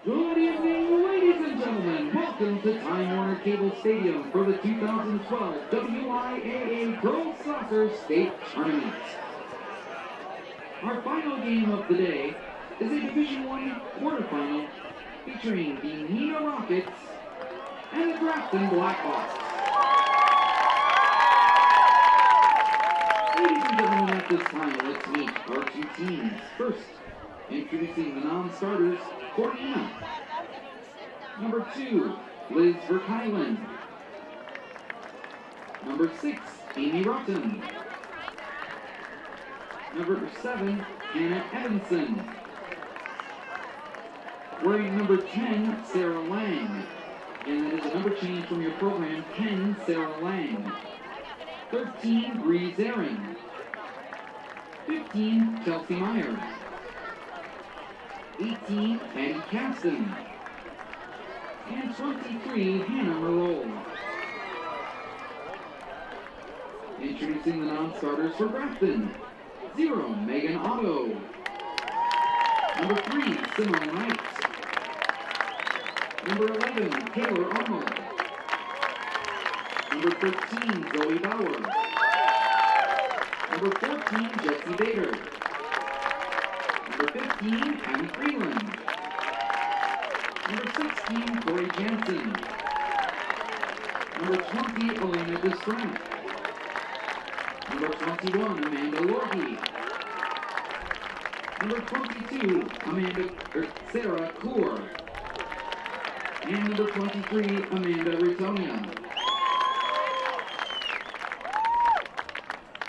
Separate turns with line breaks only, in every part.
Good evening, ladies and gentlemen. Welcome to Time Warner Cable Stadium for the 2012 WIAA Girls Soccer State Tournament. Our final game of the day is a Division I quarterfinal featuring the Neenah Rockets and the Grafton Blackhawks. Ladies and gentlemen, at this time, let's meet our two teams. First, introducing the non-starters for Neenah. Number 2, Liz Uihlein. Number 6, Amy Rotten. Number 7, Hannah Evanson. Wearing number 10, Sarah Lang. And that is a number change from your program, 10, Sarah Lang. 13, Bree Zaring. 15, Chelsea Meyer. 18, Patty Caston. And 23, Hannah Merle. Introducing the non-starters for Grafton. 0, Megan Otto. Number 3, Simone Wright. Number 11, Taylor Arnold. Number 13, Zoe Bauer. Number 14, Jessie Bader. Number 15, Abby Freeland. Number 16, Corey Jansen. Number 20, Elena Destrat. Number 21, Amanda Lorgy. Number 22, Sarah Kaur. And number 23, Amanda Ritonia.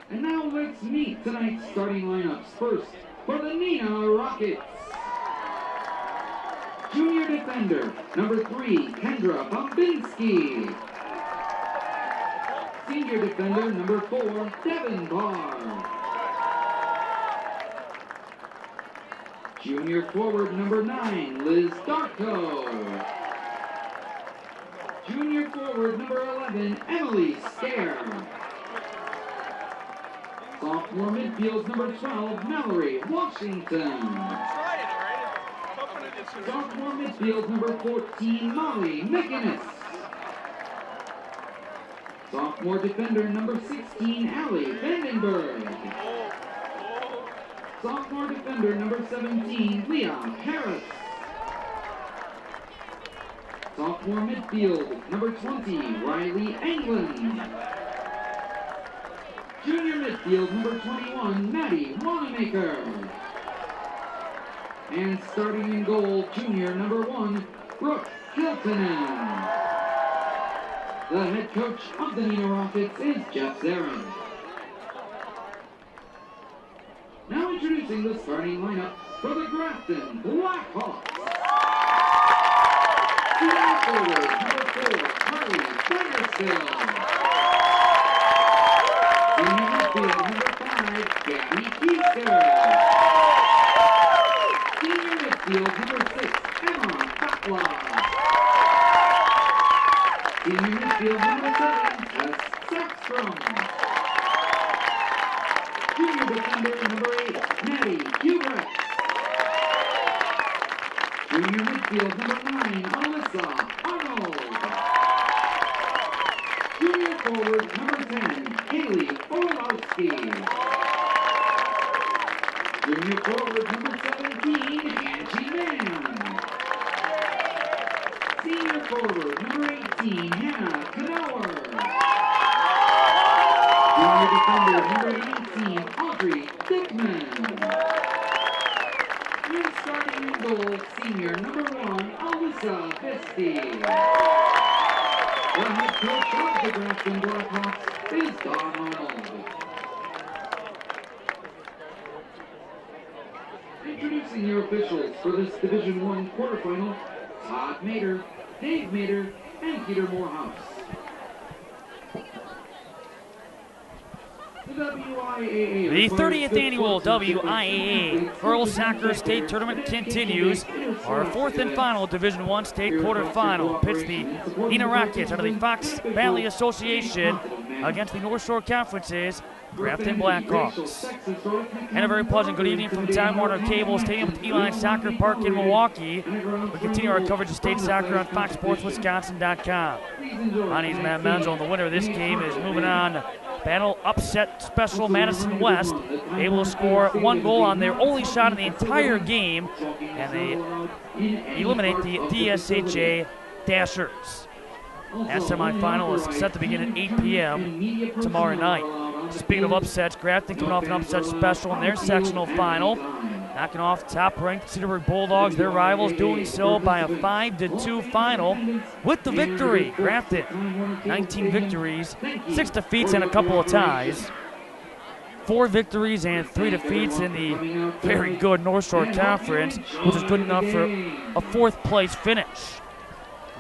And now let's meet tonight's starting lineups. First, for the Neenah Rockets. Junior defender, number 3, Kendra Bombinski. Senior defender, number 4, Devin Barr. Junior forward, number 9, Liz Darko. Junior forward, number 11, Emily Scare. Sophomore midfield, number 12, Mallory Washington. Sophomore midfield, number 14, Molly McInnes. Sophomore defender, number 16, Allie Vandenberg. Sophomore defender, number 17, Leah Harris. Sophomore midfield, number 20, Riley England. Junior midfield, number 21, Maddie Wanamaker. And starting in goal, junior number 1, Brooke Hiltonen. The head coach of the Neenah Rockets is Jeff Zarin. Now introducing the starting lineup for the Grafton Blackhawks. Senior forward, number 4, Carly Bakersfield. Senior midfield, number 5, Gabby Keister. Senior midfield, number 6, Emma Batla. Senior midfield, number 7, Tess Sackstrom. Junior defender, number 8, Maddie Hubrecht. Junior midfield, number 9, Alyssa Arnold. Junior forward, number 10, Haley Orlowski. Junior forward, number 17, Angie Mann. Senior forward, number 18, Hannah Knauer. Junior defender, number 18, Audrey Dickman. And starting in goal, senior number 1, Alyssa Fisty. The head coach of the Grafton Blackhawks is Don Arnold. Introducing your officials for this Division I quarterfinal, Todd Mader, Dave Mader, and Peter Morehouse.
The 30th annual WIAA Girls Soccer State Tournament continues. Our 4th and final Division I State quarterfinal pits the Neenah Rockets under the Fox Valley Association against the North Shore Conference's Grafton Blackhawks. And a very pleasant good evening from Time Warner Cable Stadium at Uihlein Soccer Park in Milwaukee. We continue our coverage of state soccer on FoxSportsWisconsin.com. My name is Matt Menzel, and the winner of this game is moving on to battle upset special Madison West, able to score 1 goal on their only shot in the entire game, and they eliminate the DSHA Dashers. That semifinal is set to begin at 8 p.m. tomorrow night. Speaking of upsets, Grafton coming off an upset special in their sectional final, knocking off top-ranked Cedarburg Bulldogs, their rivals, doing so by a 5-2 final with the victory. Grafton, 19 victories, 6 defeats, and a couple of ties. 4 victories and 3 defeats in the very good North Shore Conference, which is good enough for a 4th place finish.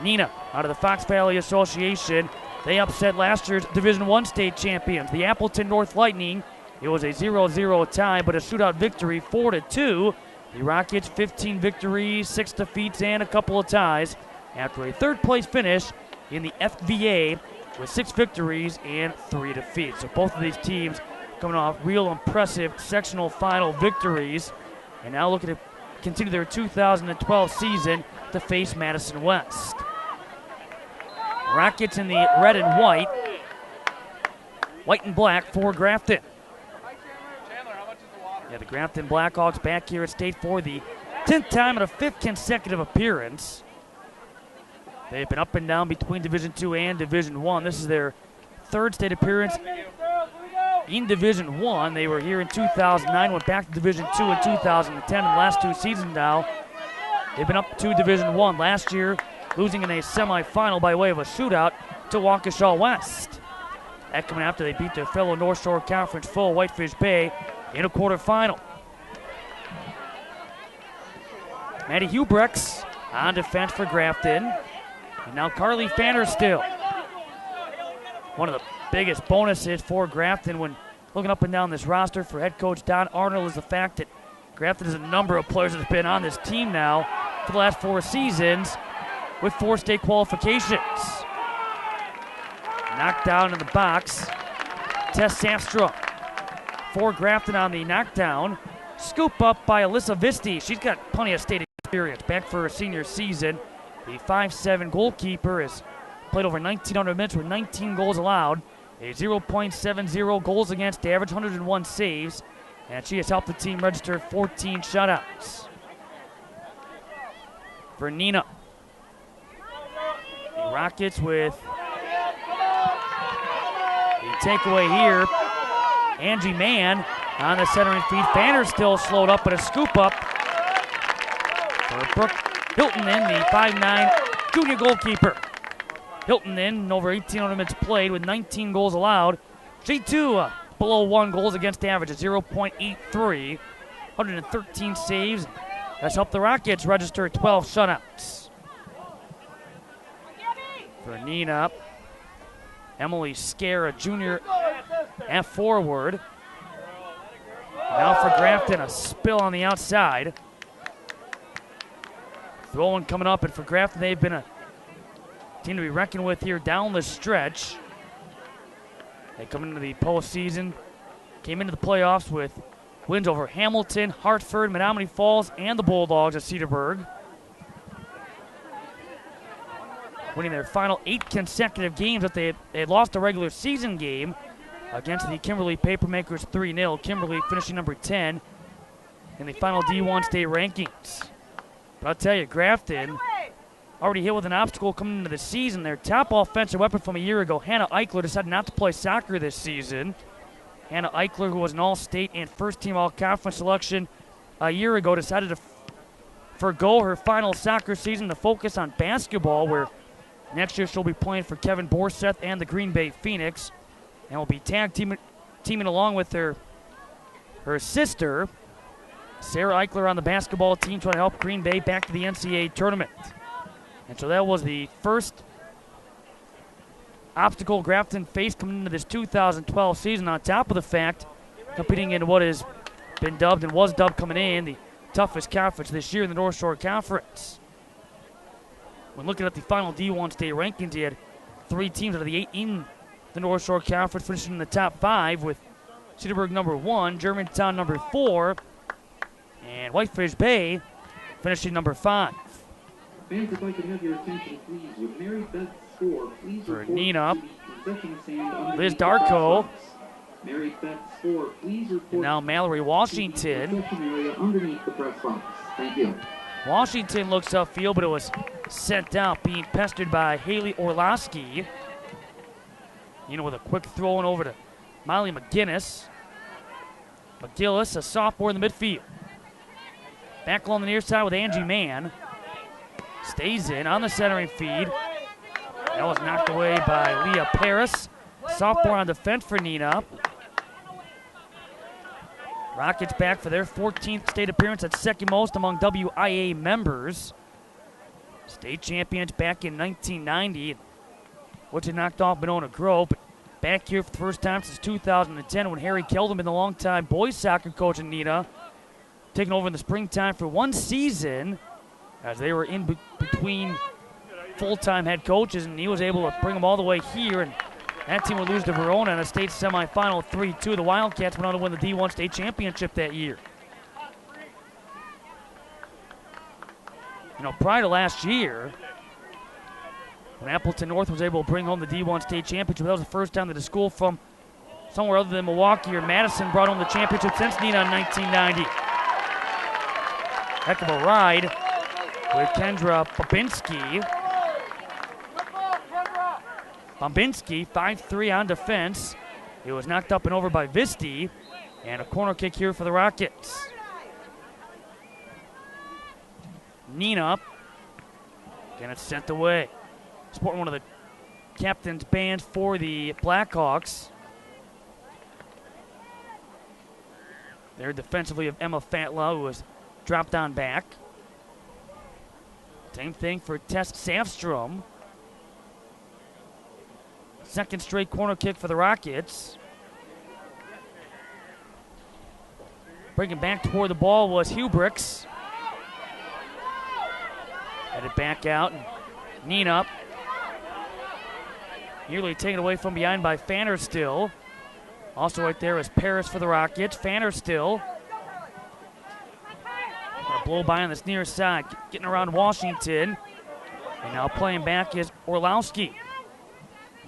Neenah, out of the Fox Valley Association, they upset last year's Division I state champions, the Appleton North Lightning. It was a 0-0 tie, but a shootout victory, 4-2. The Rockets, 15 victories, 6 defeats, and a couple of ties after a 3rd place finish in the FVA with 6 victories and 3 defeats. So both of these teams coming off real impressive sectional final victories, and now looking to continue their 2012 season to face Madison West. Rockets in the red and white and black for Grafton. Yeah, the Grafton Blackhawks back here at state for the 10th time and a 5th consecutive appearance. They've been up and down between Division II and Division I. This is their 3rd state appearance in Division I. They were here in 2009, went back to Division II in 2010, and the last 2 seasons now, they've been up to Division I. Last year, losing in a semifinal by way of a shootout to Waukesha West. That coming after they beat their fellow North Shore Conference foe, Whitefish Bay, in a quarterfinal. Maddie Hubrechts on defense for Grafton. And now Carly Fannerstill. One of the biggest bonuses for Grafton when looking up and down this roster for head coach Don Arnold is the fact that Grafton has a number of players that have been on this team now for the last 4 seasons with 4 state qualifications. Knocked down in the box, Tess Safstrom for Grafton on the knockdown. Scoop up by Alyssa Visti. She's got plenty of state experience back for her senior season. The 5'7" goalkeeper has played over 1,900 minutes with 19 goals allowed, a 0.70 goals against average, 101 saves, and she has helped the team register 14 shutouts. For Neenah, the Rockets with the takeaway here. Angie Mann on the centering feed. Fannerstill slowed up, but a scoop up for Brooke Hilton, in the 5'9" junior goalkeeper. Hilton in over 1,800 minutes played with 19 goals allowed. She too below 1 goals against average at 0.83. 113 saves. That's helped the Rockets register 12 shutouts. For Neenah, Emily Scare, a junior at forward. Now for Grafton, a spill on the outside. Throwing coming up, and for Grafton, they've been a team to be reckoned with here down the stretch. They come into the postseason, came into the playoffs with wins over Hamilton, Hartford, Menominee Falls, and the Bulldogs of Cedarburg. Winning their final 8 consecutive games that they had lost a regular season game against the Kimberly Papermakers 3-0. Kimberly finishing number 10 in the final D1 state rankings. But I'll tell you, Grafton already hit with an obstacle coming into the season. Their top offensive weapon from a year ago, Hannah Eichler, decided not to play soccer this season. Hannah Eichler, who was an all-state and first-team all-conference selection a year ago, decided to forgo her final soccer season to focus on basketball, where next year she'll be playing for Kevin Borseth and the Green Bay Phoenix, and will be tag teaming along with her sister, Sarah Eichler, on the basketball team, trying to help Green Bay back to the NCAA tournament. And so that was the first obstacle Grafton faced coming into this 2012 season, on top of the fact competing in what has been dubbed and was dubbed coming in the toughest conference this year in the North Shore Conference. When looking at the final D1 state rankings, you had 3 teams out of the 8 in the North Shore Conference finishing in the top 5, with Cedarburg number 1, Germantown number 4, and Whitefish Bay finishing number 5.
Fans, if I could have your attention, please. With Mary Beth's score, please
For
report
Neenah,
to the concession stand underneath
Liz
the press
Darko.
box. Mary Beth's score, please report
And now Mallory
to the
Washington.
concession area underneath the press box. Thank you.
Washington looks upfield, but it was sent out, being pestered by Haley Orlowski. With a quick throw in over to Molly McGillis, a sophomore in the midfield. Back along the near side with Angie Mann. Stays in on the centering feed. That was knocked away by Leah Paris. Sophomore on defense for Neenah. Rockets back for their 14th state appearance, at second most among WIAA members. State champions back in 1990, which had knocked off Monona Grove, but back here for the first time since 2010 when Harry Kelderman, the longtime boys soccer coach in Neenah, taking over in the springtime for one season as they were in between full-time head coaches, and he was able to bring them all the way here, and that team would lose to Verona in a state semifinal 3-2. The Wildcats went on to win the D1 state championship that year. Prior to last year, when Appleton North was able to bring home the D1 state championship, that was the first time that a school from somewhere other than Milwaukee or Madison brought home the championship since Neenah in 1990. Heck of a ride with Kendra Babinski. Babinski, 5'3" on defense. It was knocked up and over by Visti, and a corner kick here for the Rockets. Neenah, again, it's sent away. Sporting one of the captain's bands for the Blackhawks. There defensively of Emma Fatla, who was dropped on back. Same thing for Tess Safstrom. Second straight corner kick for the Rockets. Bringing back toward the ball was Hubricks. Headed back out, and Neenah nearly taken away from behind by Fannerstill. Also right there is Paris for the Rockets. Fannerstill. Gonna blow by on this near side, getting around Washington. And now playing back is Orlowski.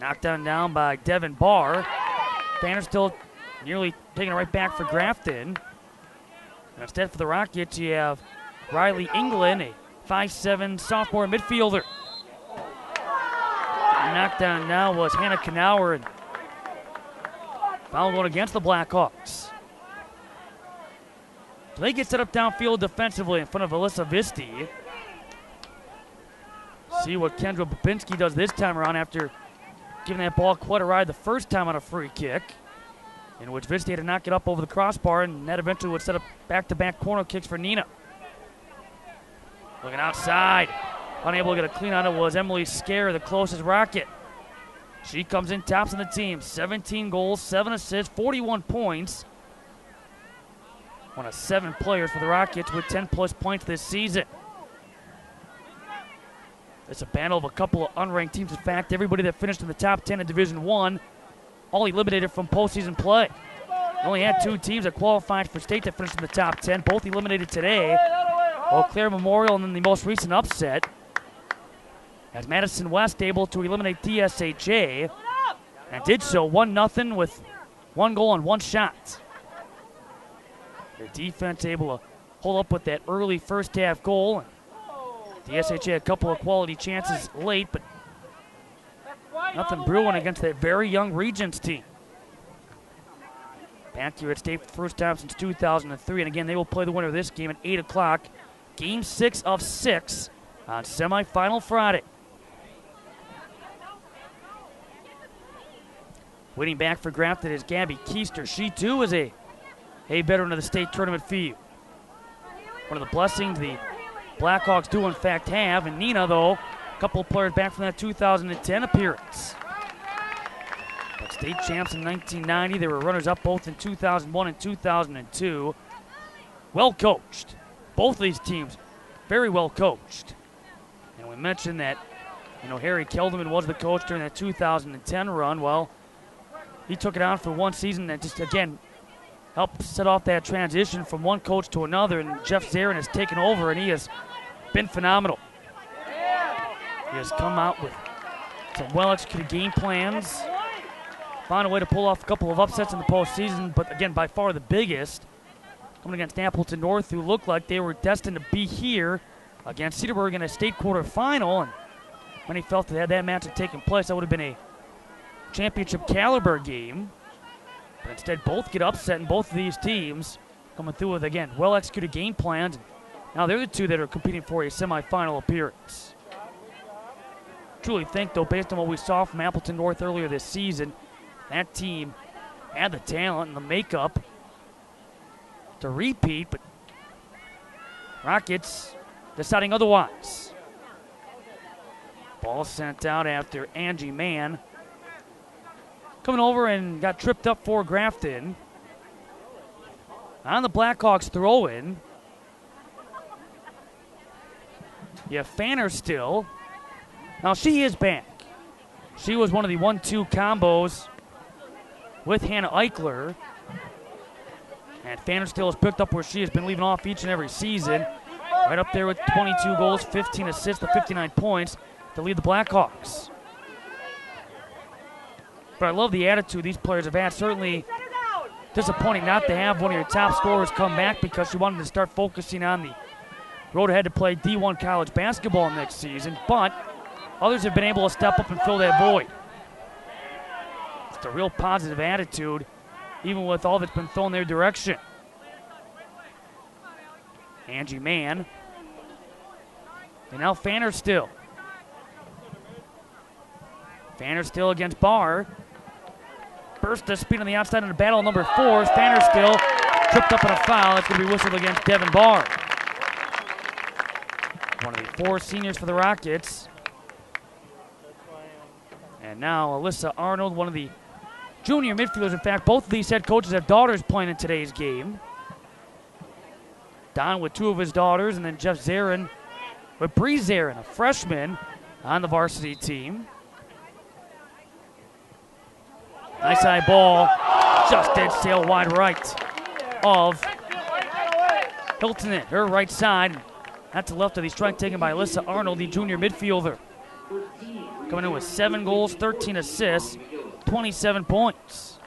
Knocked down by Devin Barr. Fannerstill nearly taking it right back for Grafton. And instead for the Rockets, you have Riley England, a 5'7" sophomore midfielder. Knocked down now was Hannah Knauer, and foul going against the Blackhawks. So they get set up downfield defensively in front of Alyssa Visti. See what Kendra Babinski does this time around after giving that ball quite a ride the first time on a free kick, in which Visti had to knock it up over the crossbar, and that eventually would set up back-to-back corner kicks for Neenah. Looking outside. Unable to get a clean on it was Emily Scare, the closest Rocket. She comes in, tops of the team. 17 goals, 7 assists, 41 points. One of 7 players for the Rockets with 10-plus points this season. It's a battle of a couple of unranked teams. In fact, everybody that finished in the top 10 in Division I, all eliminated from postseason play. Only had 2 teams that qualified for state that finished in the top 10, both eliminated today. Eau Claire Memorial, and then the most recent upset, as Madison West able to eliminate DSHA, and did so 1-0 with 1 goal and 1 shot. Their defense able to hold up with that early first half goal. DSHA had a couple of quality chances late, but nothing brewing against that very young Regents team. Back here at state for the first time since 2003, and again, they will play the winner of this game at 8 o'clock. Game 6 of 6 on semifinal Friday. Waiting back for Grafton is Gabby Keister. She too is a veteran of the state tournament field. One of the blessings the Blackhawks do in fact have, and Neenah, though, a couple of players back from that 2010 appearance. But state champs in 1990, they were runners-up both in 2001 and 2002. Well coached. Both of these teams very well coached. And we mentioned that, Harry Kelderman was the coach during that 2010 run. Well, he took it on for one season and just, again, helped set off that transition from one coach to another, and Jeff Zarin has taken over, and he has been phenomenal. He has come out with some well-executed game plans, found a way to pull off a couple of upsets in the postseason, but again, by far the biggest, coming against Appleton North, who looked like they were destined to be here against Cedarburg in a state quarterfinal, and many felt that had that match had taken place, that would have been a championship caliber game. But instead, both get upset, and both of these teams coming through with, again, well-executed game plans. Now they're the two that are competing for a semifinal appearance. Truly think, though, based on what we saw from Appleton North earlier this season, that team had the talent and the makeup to repeat, but Rockets deciding otherwise. Ball sent out after Angie Mann coming over and got tripped up for Grafton. On the Blackhawks throw-in, you have Fanner still. Now she is back. She was one of the 1-2 combos with Hannah Eichler. And Fanner still has picked up where she has been leaving off each and every season. Right up there with 22 goals, 15 assists, to 59 points to lead the Blackhawks. But I love the attitude these players have had. Certainly disappointing not to have one of your top scorers come back because she wanted to start focusing on the road ahead to play D1 college basketball next season. But others have been able to step up and fill that void. It's a real positive attitude, even with all that's been thrown their direction. Angie Mann. And now Fanner still. Fanner still against Barr. Burst of speed on the outside in the battle number 4. Fanner still tripped up on a foul. That's going to be whistled against Devin Barr. One of the 4 seniors for the Rockets. And now Alyssa Arnold, one of the junior midfielders. In fact, both of these head coaches have daughters playing in today's game. Don with 2 of his daughters, and then Jeff Zarin with Bree Zarin, a freshman on the varsity team. Nice high ball, just dead sail wide right of Hilton, her right side. That's the left of the strike taken by Alyssa Arnold, the junior midfielder. Coming in with 7 goals, 13 assists, 27 points.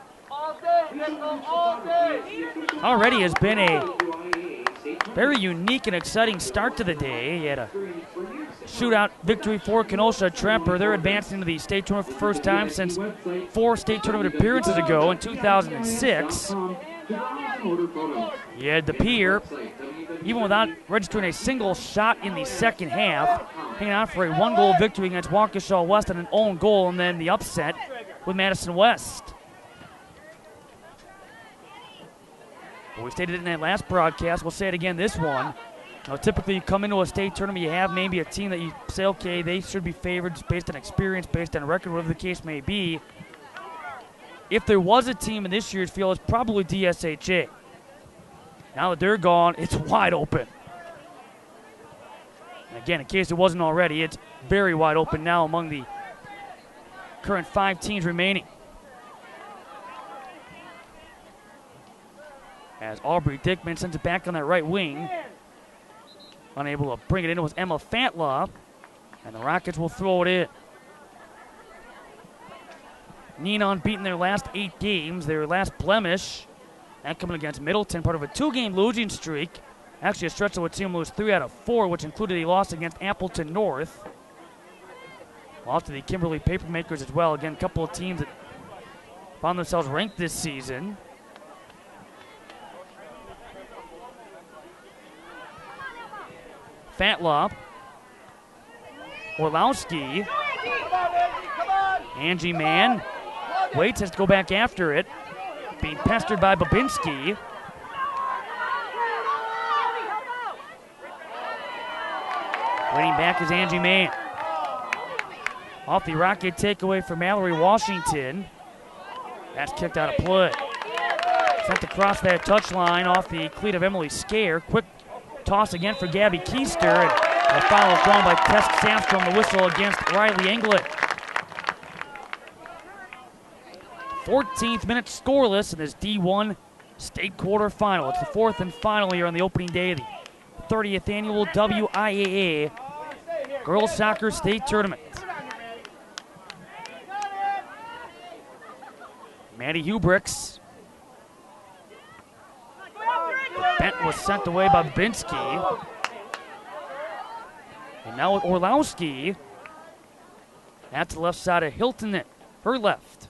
Already has been a very unique and exciting start to the day. He had a shootout victory for Kenosha Tremper. They're advancing to the state tournament for the first time since 4 state tournament appearances ago in 2006. He had the Pier, even without registering a single shot in the second half, hanging out for a 1-goal victory against Waukesha West and an own goal, and then the upset with Madison West. Well, we stated it in that last broadcast. We'll say it again this one. Now, typically, you come into a state tournament, you have maybe a team that you say, okay, they should be favored based on experience, based on record, whatever the case may be. If there was a team in this year's field, it's probably DSHA. Now that they're gone, it's wide open. And again, in case it wasn't already, it's very wide open now among the current 5 teams remaining. As Aubrey Dickman sends it back on that right wing. Unable to bring it in, it was Emma Fatlaw. And the Rockets will throw it in. Neenah unbeaten their last 8 games, their last blemish. That coming against Middleton, part of a 2-game losing streak. Actually a stretch that would see them lose 3 out of 4, which included a loss against Appleton North. Lost to the Kimberly Papermakers as well. Again, a couple of teams that found themselves ranked this season. Fatlaw, Orlowski, Angie Mann, waits, has to go back after it, being pestered by Babinski. Waiting back is Angie Mann. Off the Rocket takeaway for Mallory Washington. That's kicked out of play. Sent across that touchline off the cleat of Emily Scare. Quick toss again for Gabby Keister, and a foul is drawn by Tess Samstrom, the whistle against Riley England. 14th minute scoreless in this D1 state quarterfinal. It's the fourth and final year on the opening day of the 30th annual WIAA Girls Soccer State Tournament. Maddie Hubricks. The bent was sent away by Binsky. And now with Orlowski. That's the left side of Hilton, her left.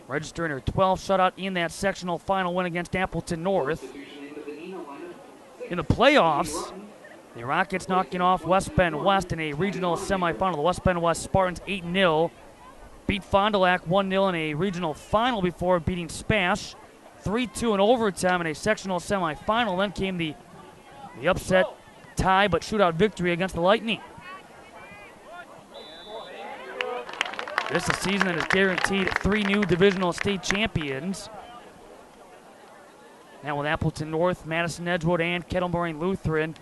Registering her 12th shutout in that sectional final win against Appleton North. In the playoffs, the Rockets knocking off West Bend West in a regional semifinal. The West Bend West Spartans 8-0. Beat Fond du Lac 1-0 in a regional final before beating Spash 3-2 in overtime in a sectional semifinal. Then came the upset tie but shootout victory against the Lightning. This is a season that has guaranteed 3 new divisional state champions. Now with Appleton North, Madison Edgewood, and Kettle Moraine Lutheran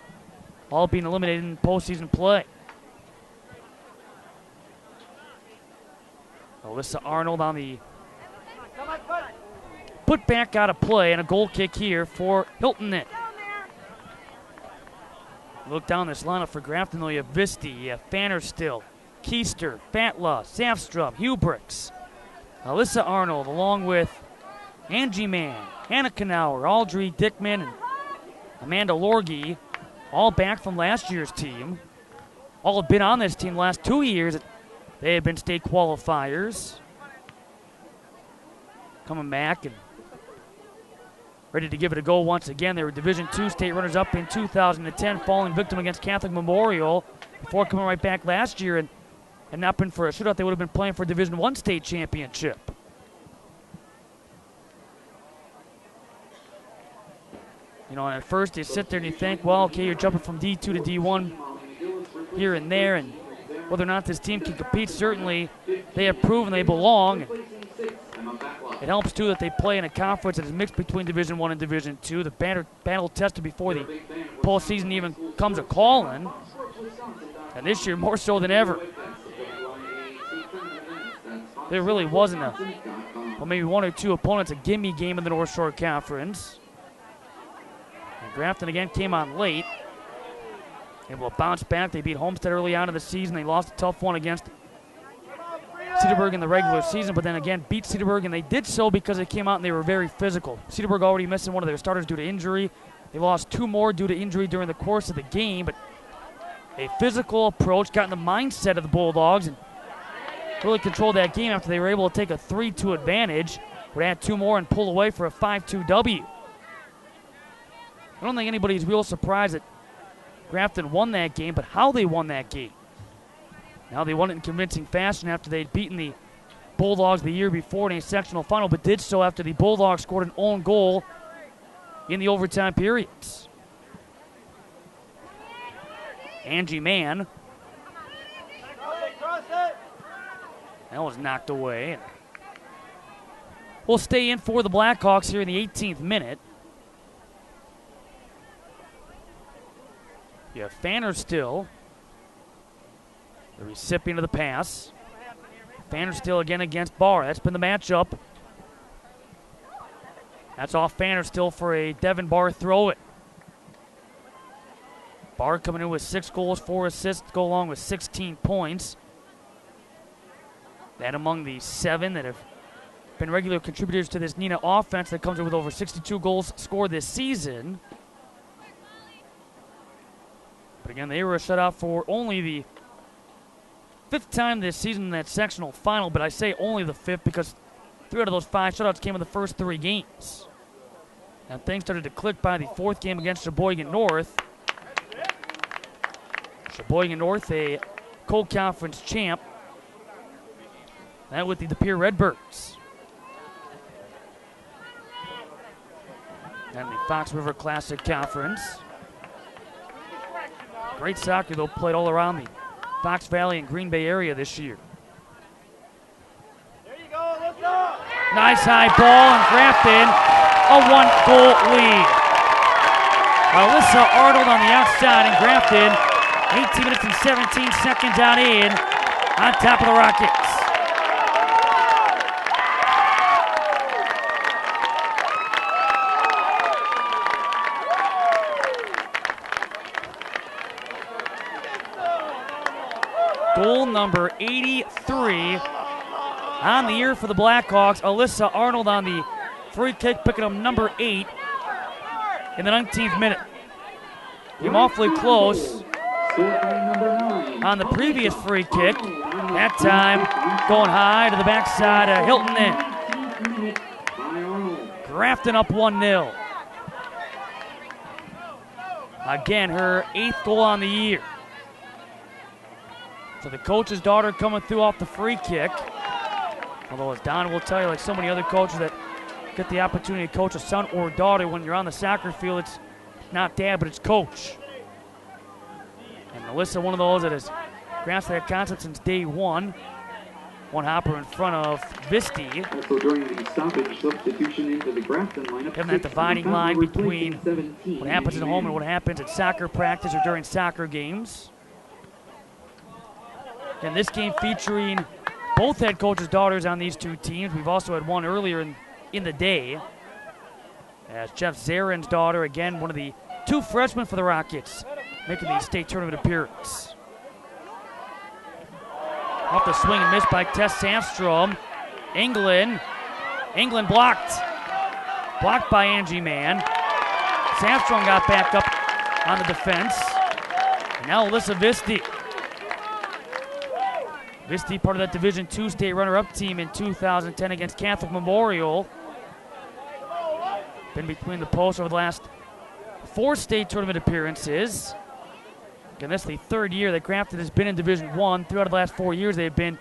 all being eliminated in postseason play. Alyssa Arnold on the put back out of play, and a goal kick here for Hilton. Look down this lineup for Grafton, though. You have Visti, you have Fannerstill, Keister, Fatla, Safstrom, Hubricks, Alyssa Arnold, along with Angie Mann, Hannah Knauer, Audrey Dickman, and Amanda Lorgie, all back from last year's team. All have been on this team the last 2 years. They have been state qualifiers. Coming back and ready to give it a go once again. They were Division II state runners-up in 2010, falling victim against Catholic Memorial before coming right back last year, and had not been for a shootout, they would have been playing for Division I state championship. You know, and at first you sit there and you think, well, okay, you're jumping from D2 to D1 here and there, and whether or not this team can compete, certainly they have proven they belong. It helps, too, that they play in a conference that is mixed between Division I and Division II. The battle tested before the postseason even comes a calling, and this year more so than ever. There really wasn't maybe 1 or 2 opponents a gimme game in the North Shore Conference. And Grafton again came on late. Able to bounce back. They beat Homestead early on in the season. They lost a tough one against Cedarburg in the regular season, but then again beat Cedarburg, and they did so because they came out and they were very physical. Cedarburg already missing one of their starters due to injury. They lost 2 more due to injury during the course of the game, but a physical approach got in the mindset of the Bulldogs and really controlled that game after they were able to take a 3-2 advantage, would add 2 more and pull away for a 5-2 W. I don't think anybody's real surprised that Grafton won that game, but how they won that game. Now they won it in convincing fashion after they'd beaten the Bulldogs the year before in a sectional final, but did so after the Bulldogs scored an own goal in the overtime periods. Angie Mann. That was knocked away. We'll stay in for the Blackhawks here in the 18th minute. You have Fannerstill, the recipient of the pass. Fannerstill again against Barr. That's been the matchup. That's off Fannerstill for a Devin Barr throw-in. Barr coming in with 6 goals, 4 assists, go along with 16 points. That among the 7 that have been regular contributors to this Neenah offense that comes in with over 62 goals scored this season. But again, they were a shutout for only the 5th time this season in that sectional final, but I say only the 5th because 3 out of those 5 shutouts came in the first 3 games. And things started to click by the 4th game against Sheboygan North. Sheboygan North, a co-conference champ. That with the Pier Redbirds. And the Fox River Classic Conference. Great soccer, though, played all around the Fox Valley and Green Bay area this year.
There you go, lift up.
Nice high ball, and Grafton a 1-goal lead. Alyssa Arnold on the outside, and Grafton 18 minutes and 17 seconds out in on top of the Rockets. number 83 on the year for the Blackhawks. Alyssa Arnold on the free kick, picking up number 8 in the 19th minute. Came awfully close on the previous free kick. That time going high to the backside of Hilton in. Grafton up 1-0. Again, her 8th goal on the year. So the coach's daughter coming through off the free kick. Although, as Don will tell you, like so many other coaches that get the opportunity to coach a son or daughter, when you're on the soccer field, it's not dad, but it's coach. And Alyssa, one of those that has grasped that concept since day one. One hopper in front of Visti.
Also during the stoppage, substitution into the Grafton lineup.
Having that dividing line between what happens at home and what happens at soccer practice or during soccer games. And this game featuring both head coaches' daughters on these two teams. We've also had one earlier in the day, as Jeff Zarin's daughter, again, one of the 2 freshmen for the Rockets, making the state tournament appearance. Off the swing and miss by Tess Sandstrom. England blocked. Blocked by Angie Mann. Sandstrom got back up on the defense. And now Alyssa Visti. Visti, part of that Division II state runner-up team in 2010 against Catholic Memorial. Been between the posts over the last 4 state tournament appearances. And that's the 3rd year that Grafton has been in Division I. Throughout the last 4 years, they've been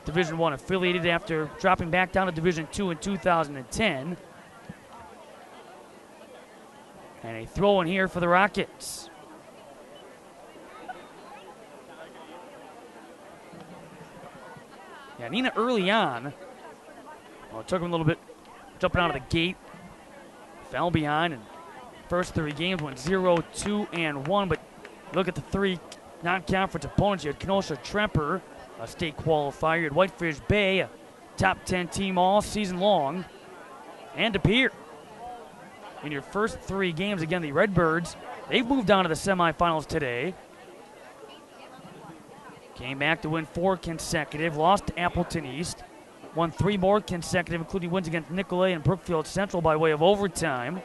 Division I affiliated after dropping back down to Division II in 2010. And a throw in here for the Rockets. Yeah, Neenah early on, well, it took him a little bit jumping out of the gate. Fell behind, and first 3 games went 0-2-1, but look at the 3 non-conference opponents. You had Kenosha Tremper, a state qualifier. You had Whitefish Bay, a top 10 team all season long. And De Pere. In your first 3 games, again, the Redbirds, they've moved on to the semifinals today. Came back to win 4 consecutive, lost to Appleton East. Won 3 more consecutive, including wins against Nicolay and Brookfield Central by way of overtime.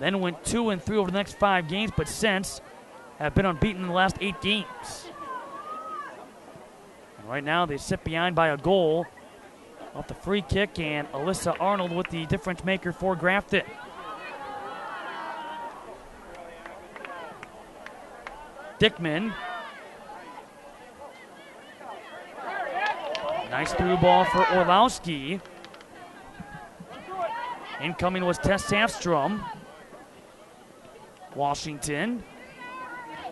Then went 2-3 over the next 5 games, but since have been unbeaten in the last 8 games. And right now they sit behind by a goal off the free kick, and Alyssa Arnold with the difference maker for Grafton. Dickman. Nice through ball for Orlowski. Incoming was Tess Sandstrom. Washington.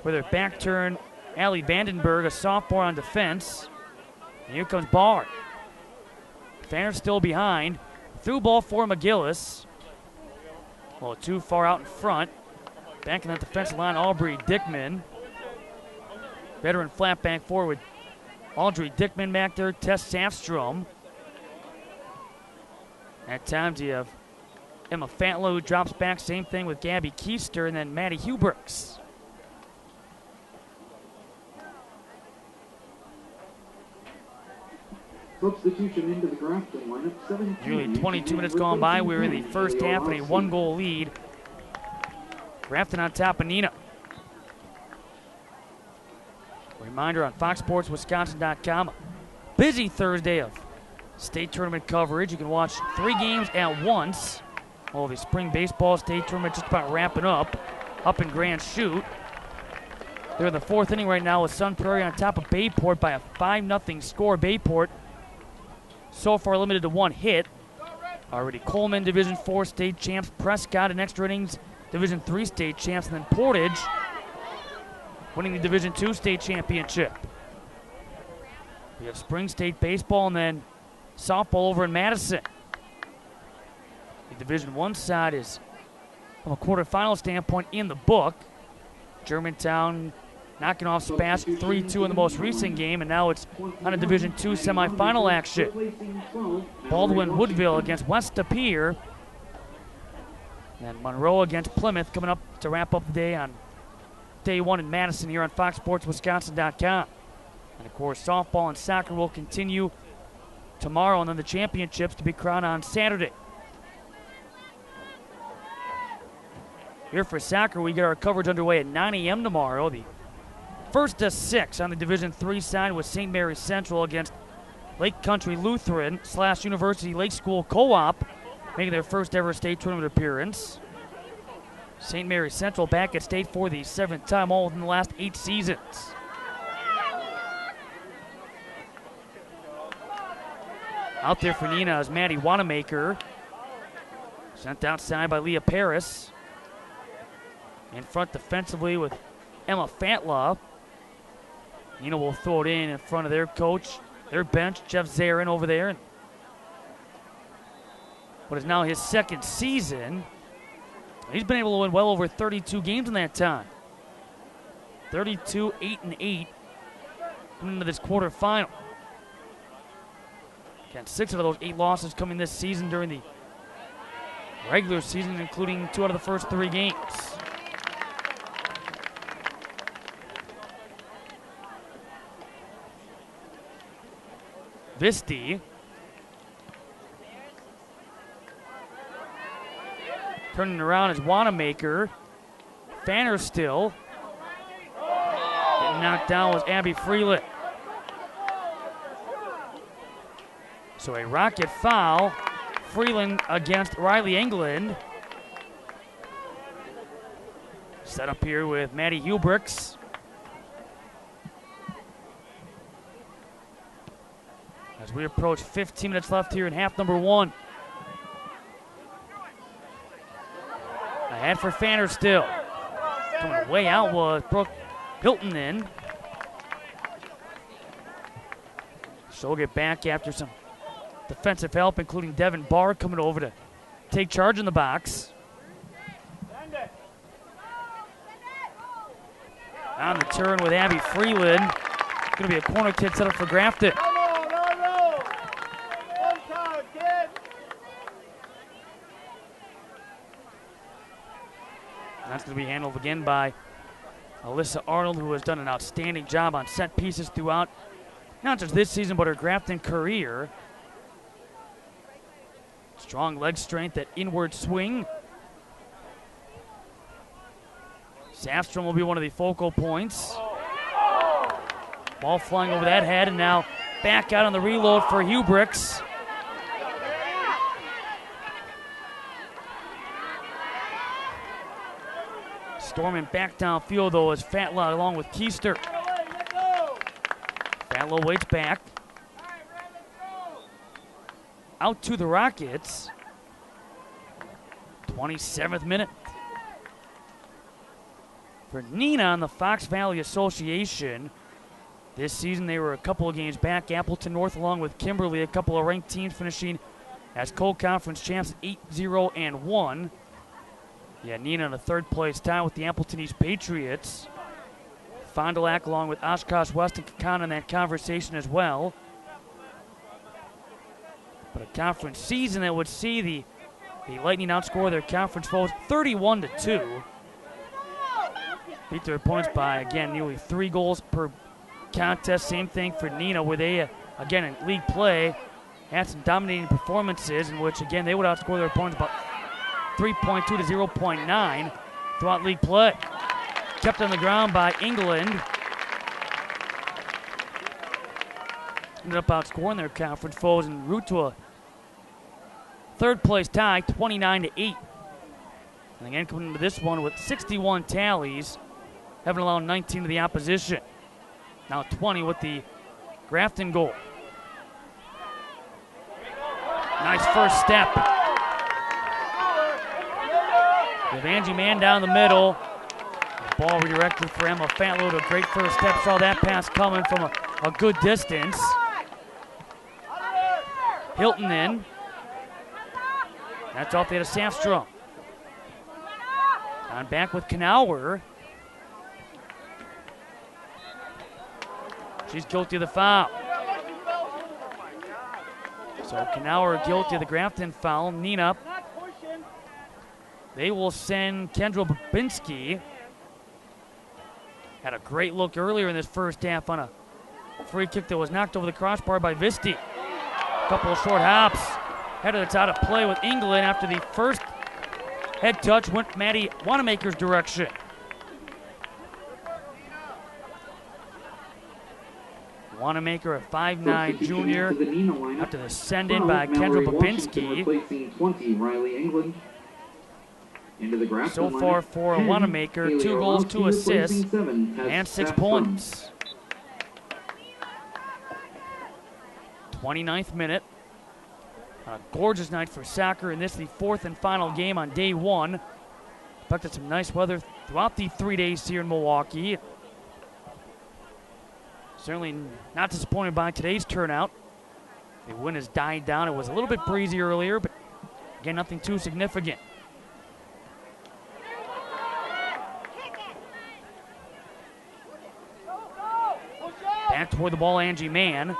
With her back turn, Allie Vandenberg, a sophomore on defense. And here comes Barr. Fanner still behind. Through ball for McGillis. A little too far out in front. Back in that defensive line, Aubrey Dickman. Veteran flat back forward. Audrey Dickman back there, Tess Sandstrom. At times you have Emma Fatlow who drops back, same thing with Gabby Keister, and then Maddie Hubrooks.
Substitution into the Grafton lineup.
Nearly 22 minutes gone by. We were in the first half and a 1-goal lead. Grafton on top of Neenah. Reminder on FoxSportsWisconsin.com. Busy Thursday of state tournament coverage. You can watch 3 games at once. Well, the spring baseball state tournament just about wrapping up in Grand Chute. They're in the 4th inning right now with Sun Prairie on top of Bayport by a 5-0 score. Bayport so far limited to 1 hit. Already Coleman, Division IV state champs. Prescott in extra innings, Division III state champs. And then Portage winning the Division II state championship. We have spring state baseball and then softball over in Madison. The Division I side is, from a quarterfinal standpoint, in the book. Germantown knocking off Spass 3-2 in the most recent game, and now it's on a Division II semifinal action. Baldwin Woodville against West De Pere. And Monroe against Plymouth coming up to wrap up the day on day one in Madison here on FoxSportsWisconsin.com. And of course, softball and soccer will continue tomorrow, and then the championships to be crowned on Saturday. Here for soccer, we get our coverage underway at 9 a.m. tomorrow. The first of 6 on the Division III side with St. Mary's Central against Lake Country Lutheran / University Lake School Co-op, making their first ever state tournament appearance. St. Mary's Central back at state for the 7th time, all within the last 8 seasons. Out there for Neenah is Maddie Wanamaker. Sent outside by Leah Paris. In front defensively with Emma Fatlaw. Neenah will throw it in front of their coach, their bench, Jeff Zarin over there. What is now his 2nd season. He's been able to win well over 32 games in that time. 32, 8-8, coming into this quarterfinal. Again, 6 of those 8 losses coming this season during the regular season, including 2 out of the first 3 games. Visti. Turning around is Wanamaker. Fanner still. Getting knocked down was Abby Freeland. So a rocket foul. Freeland against Riley England. Set up here with Maddie Hubricks. As we approach 15 minutes left here in half number 1. Ahead for Fanner still. Coming way out was Brooke Hilton in. She'll get back after some defensive help, including Devin Barr coming over to take charge in the box. On the turn with Abby Freeland. It's going to be a corner kick set up for Grafton. That's going to be handled again by Alyssa Arnold, who has done an outstanding job on set pieces throughout not just this season, but her Grafton career. Strong leg strength, that inward swing. Safstrom will be one of the focal points. Ball flying over that head, and now back out on the reload for Hubricks. Storming back downfield, though, is Fatlaw along with Keister. Fatlaw waits back. Out to the Rockets. 27th minute. For Neenah on the Fox Valley Association. This season they were a couple of games back. Appleton North along with Kimberly, a couple of ranked teams finishing as co-conference champs 8-0-1. Yeah, Neenah in a 3rd place tie with the Appleton East Patriots. Fond du Lac along with Oshkosh West and Kakana in that conversation as well. But a conference season that would see the Lightning outscore their conference foes 31-2. Beat their opponents by, again, nearly 3 goals per contest. Same thing for Neenah, where they, again, in league play, had some dominating performances in which, again, they would outscore their opponents about 3.2 to 0.9 throughout league play. Kept on the ground by England. Ended up outscoring their conference foes en route to a 3rd place tie, 29-8. And again, coming into this one with 61 tallies, having allowed 19 to the opposition. Now 20 with the Grafton goal. Nice first step. With Angie Mann down the middle. The ball redirected for Emma Fatlaw. A great first step. Saw that pass coming from a good distance. Hilton in. That's off the head of Safstrom. On back with Knauer. She's guilty of the foul. So Knauer guilty of the Grafton foul. Neenah. They will send Kendra Babinski. Had a great look earlier in this first half on a free kick that was knocked over the crossbar by Visti. Couple of short hops. Header that's out of play with Uihlein after the first head touch went Maddie Wanamaker's direction. Wanamaker, a 5'9" junior, after the send-in by Kendra Babinski. So far for Wanamaker, 2 goals, 2 assists, and 6 points. 29th minute. A gorgeous night for soccer, and this is the 4th and final game on day 1. Expected some nice weather throughout the 3 days here in Milwaukee. Certainly not disappointed by today's turnout. The wind has died down. It was a little bit breezy earlier, but again, nothing too significant. Back toward the ball, Angie Mann.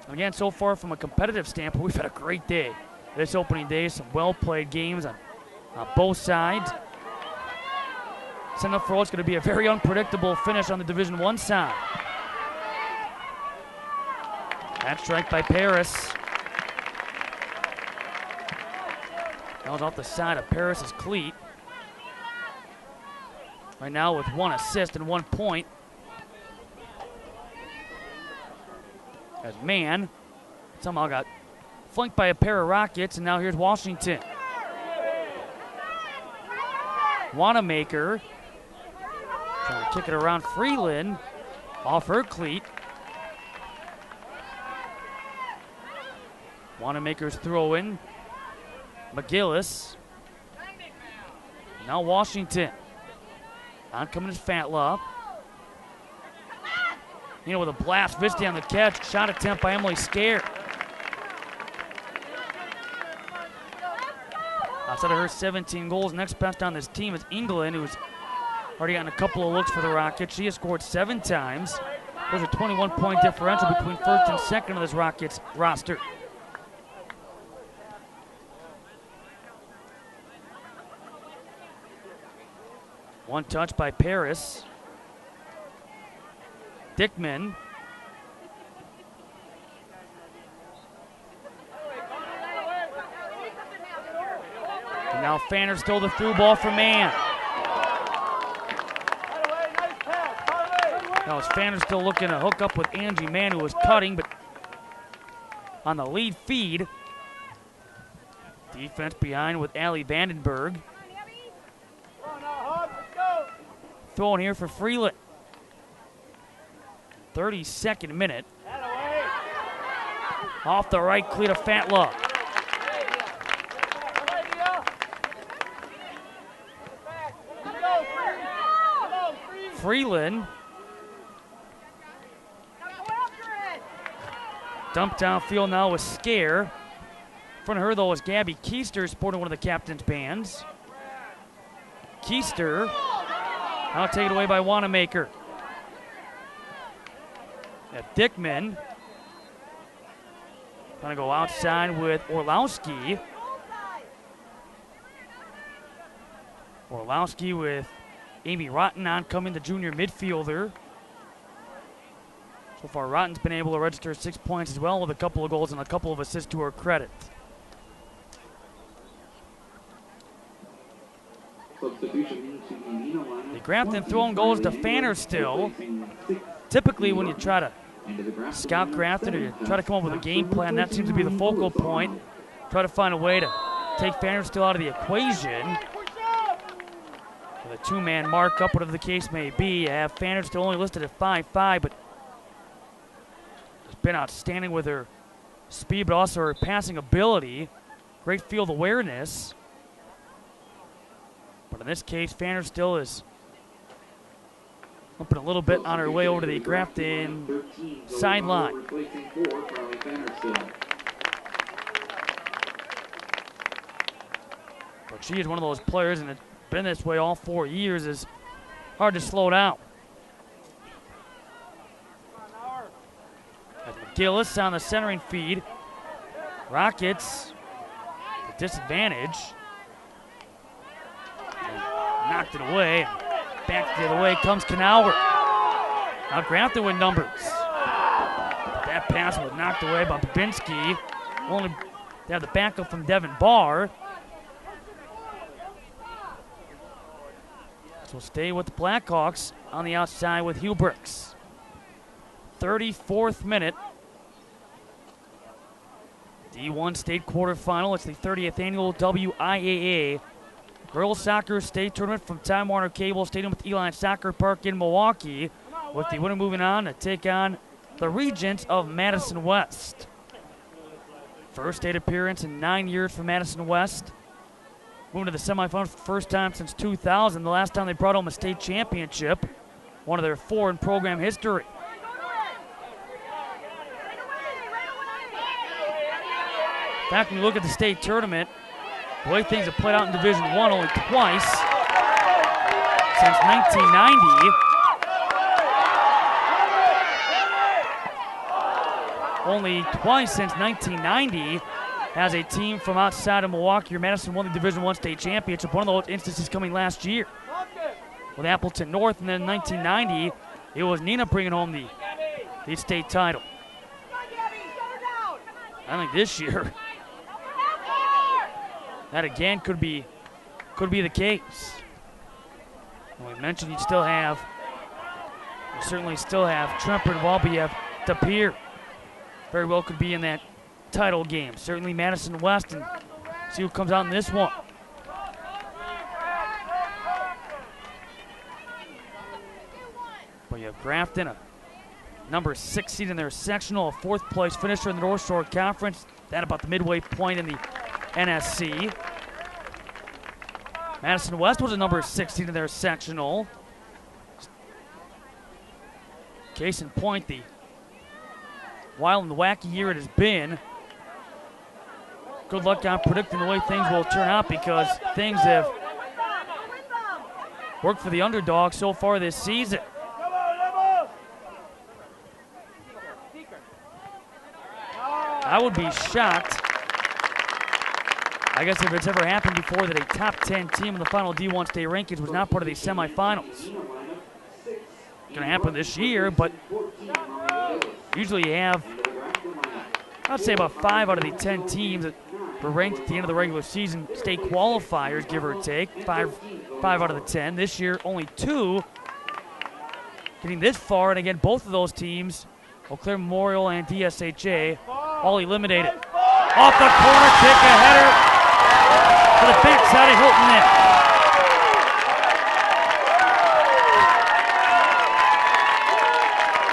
Again, so far from a competitive standpoint, we've had a great day. This opening day, some well-played games on both sides. Setting up for what's going to be a very unpredictable finish on the Division I side. That strike by Paris. That was off the side of Paris's cleat. Right now with 1 assist and 1 point. As Mann somehow got flanked by a pair of Rockets, and now here's Washington. Wanamaker trying to kick it around Freeland off her cleat. Wanamaker's throw in. McGillis. Now Washington. Oncoming is Fatla. With a blast, Visti on the catch. Shot attempt by Emily Scare. Outside of her 17 goals, next best on this team is Uihlein, who's already gotten a couple of looks for the Rockets. She has scored 7 times. There's a 21-point differential between first and second of this Rockets roster. One touch by Paris. Dickman. And now Fanner still the through ball for Mann. Now is Fanner still looking to hook up with Angie Mann, who was cutting, but on the lead feed. Defense behind with Allie Vandenberg. Throwing here for Freeland. 32nd minute. Off the right cleat of Fatla. Freeland. Dumped downfield now with Scare. In front of her, though, is Gabby Keister, sporting one of the captain's bands. Keister. Now taken away by Wanamaker. Dickman. Gonna go outside with Orlowski. Orlowski with Amy Rotten oncoming, the junior midfielder. So far, Rotten's been able to register 6 points as well, with a couple of goals and a couple of assists to her credit. The Grafton throwing goals to Fanner still. Typically, when you try to scout Grafton or you try to come up with a game plan, that seems to be the focal point. Try to find a way to take Fanner still out of the equation. With a 2-man markup, whatever the case may be. You have Fanner still only listed at 5'5", but has been outstanding with her speed, but also her passing ability. Great field awareness. But in this case, Fanner still is Humping a little bit on her way over to the Grafton sideline. But she is one of those players, and it's been this way all 4 years, is hard to slow down. As McGillis on the centering feed. Rockets, the disadvantage. And knocked it away. back the other way comes Knauer. Now Grafton with numbers. That pass was knocked away by Babinski. Only they have the backup from Devin Barr. So we'll stay with the Blackhawks on the outside with Hubricks. 34th minute. D1 state quarterfinal. It's the 30th annual WIAA Girls Soccer State Tournament from Time Warner Cable Stadium at Uihlein Soccer Park in Milwaukee, with the winner moving on to take on the Regents of Madison West. First state appearance in 9 years for Madison West. Moving to the semifinals for the first time since 2000, the last time they brought home a state championship, one of their 4 in program history. In fact, when you look at the state tournament, the way things have played out in Division I only twice since 1990. Only twice since 1990 has a team from outside of Milwaukee or Madison won the Division I state championship. One of those instances coming last year with Appleton North, and then in 1990, it was Neenah bringing home the state title. I think this year, that again could be the case. Well, we mentioned you certainly still have Tremper involved, but you have DePere. Very well could be in that title game. Certainly Madison West, and see who comes out in this one. But you have Grafton, a number 6 seed in their sectional, a 4th place finisher in the North Shore Conference. That about the midway point in the NSC. Madison West was a number 16 in their sectional. Case in point, the wild and wacky year it has been. Good luck on predicting the way things will turn out, because things have worked for the underdog so far this season. I would be shocked, I guess, if it's ever happened before, that a top 10 team in the final D1 state rankings was not part of the semifinals. Going to happen this year, but usually you have, I'd say, about 5 out of the 10 teams that were ranked at the end of the regular season state qualifiers, give or take. 5 out of the 10. This year, only 2 getting this far, and again, both of those teams, Eau Claire Memorial and DSHA, all eliminated. Off the corner kick, a header to the backside of Hilton net.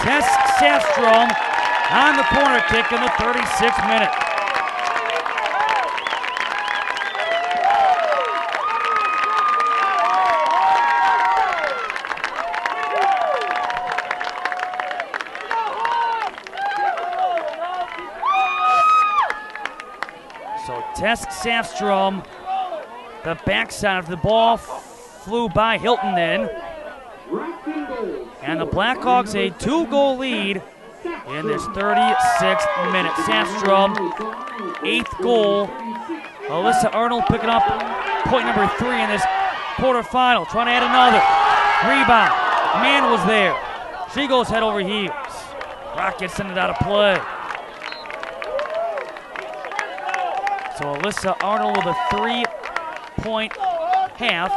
Tess Safstrom on the corner kick in the 36th minute. So Tess Safstrom, the backside of the ball flew by Hilton then. And the Blackhawks a 2-goal lead in this 36th minute. Safstrom, 8th goal. Alyssa Arnold picking up point number 3 in this quarterfinal. Trying to add another. Rebound. Man was there. She goes head over heels. Rockets send it out of play. So Alyssa Arnold with a 3-point half.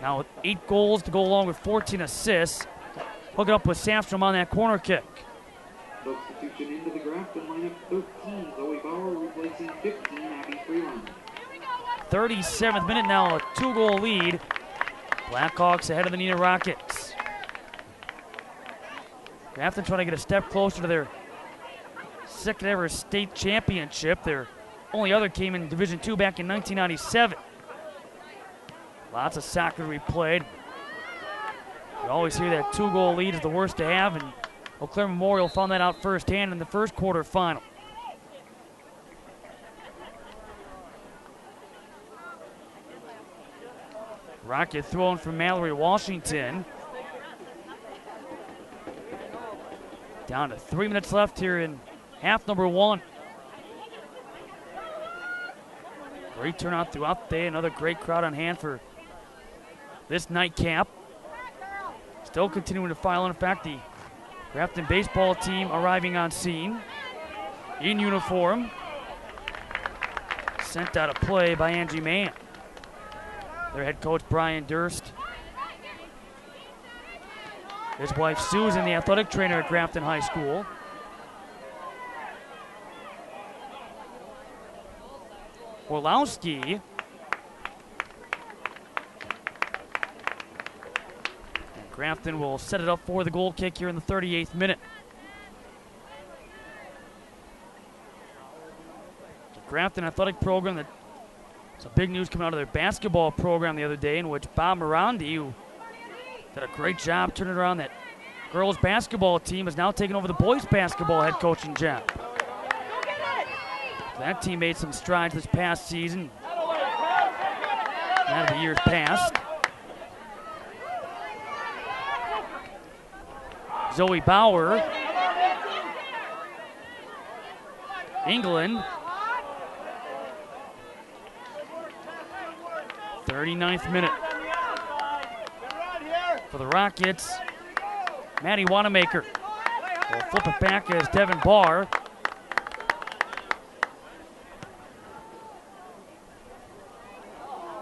Now with 8 goals to go along with 14 assists. Hooking up with Safstrom on that corner kick.
Substitution into the Grafton lineup, 13, Zoe Bauer replacing 15, Abby Freeland.
37th minute now, a 2-goal lead. Blackhawks ahead of the Neenah Rockets. Grafton trying to get a step closer to their 2nd ever state championship. Their only other came in Division II back in 1997. Lots of soccer to be played. You always hear that 2-goal lead is the worst to have, and Eau Claire Memorial found that out firsthand in the first quarterfinal. Rocket thrown from Mallory Washington. Down to 3 minutes left here in half number 1. Great turnout throughout the day. Another great crowd on hand for this nightcap. Still continuing to file in. In fact, the Grafton baseball team arriving on scene in uniform. Sent out of play by Angie Mann. Their head coach, Brian Durst. His wife, Susan, the athletic trainer at Grafton High School. Orlowski. And Grafton will set it up for the goal kick here in the 38th minute. The Grafton athletic program, that some big news coming out of their basketball program the other day, in which Bob Morandi, who did a great job turning around that girls basketball team, is now taking over the boys basketball head coaching job. That team made some strides this past season, not in the years past. Zoe Bauer. England. 39th minute. For the Rockets, Maddie Wanamaker will flip it back as Devin Barr.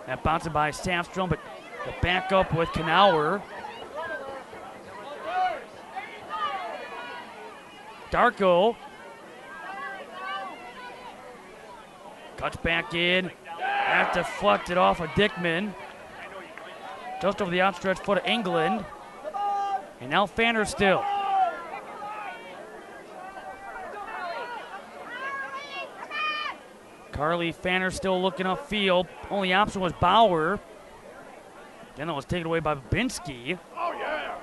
That bounced by Safstrom, but the backup with Knauer. Darko cuts back in. That deflected off of Dickman. Just over the outstretched foot of England. And now Fanner still. Carly Fanner still looking upfield. Only option was Bauer. Then that was taken away by Babinski.
Oh, yeah.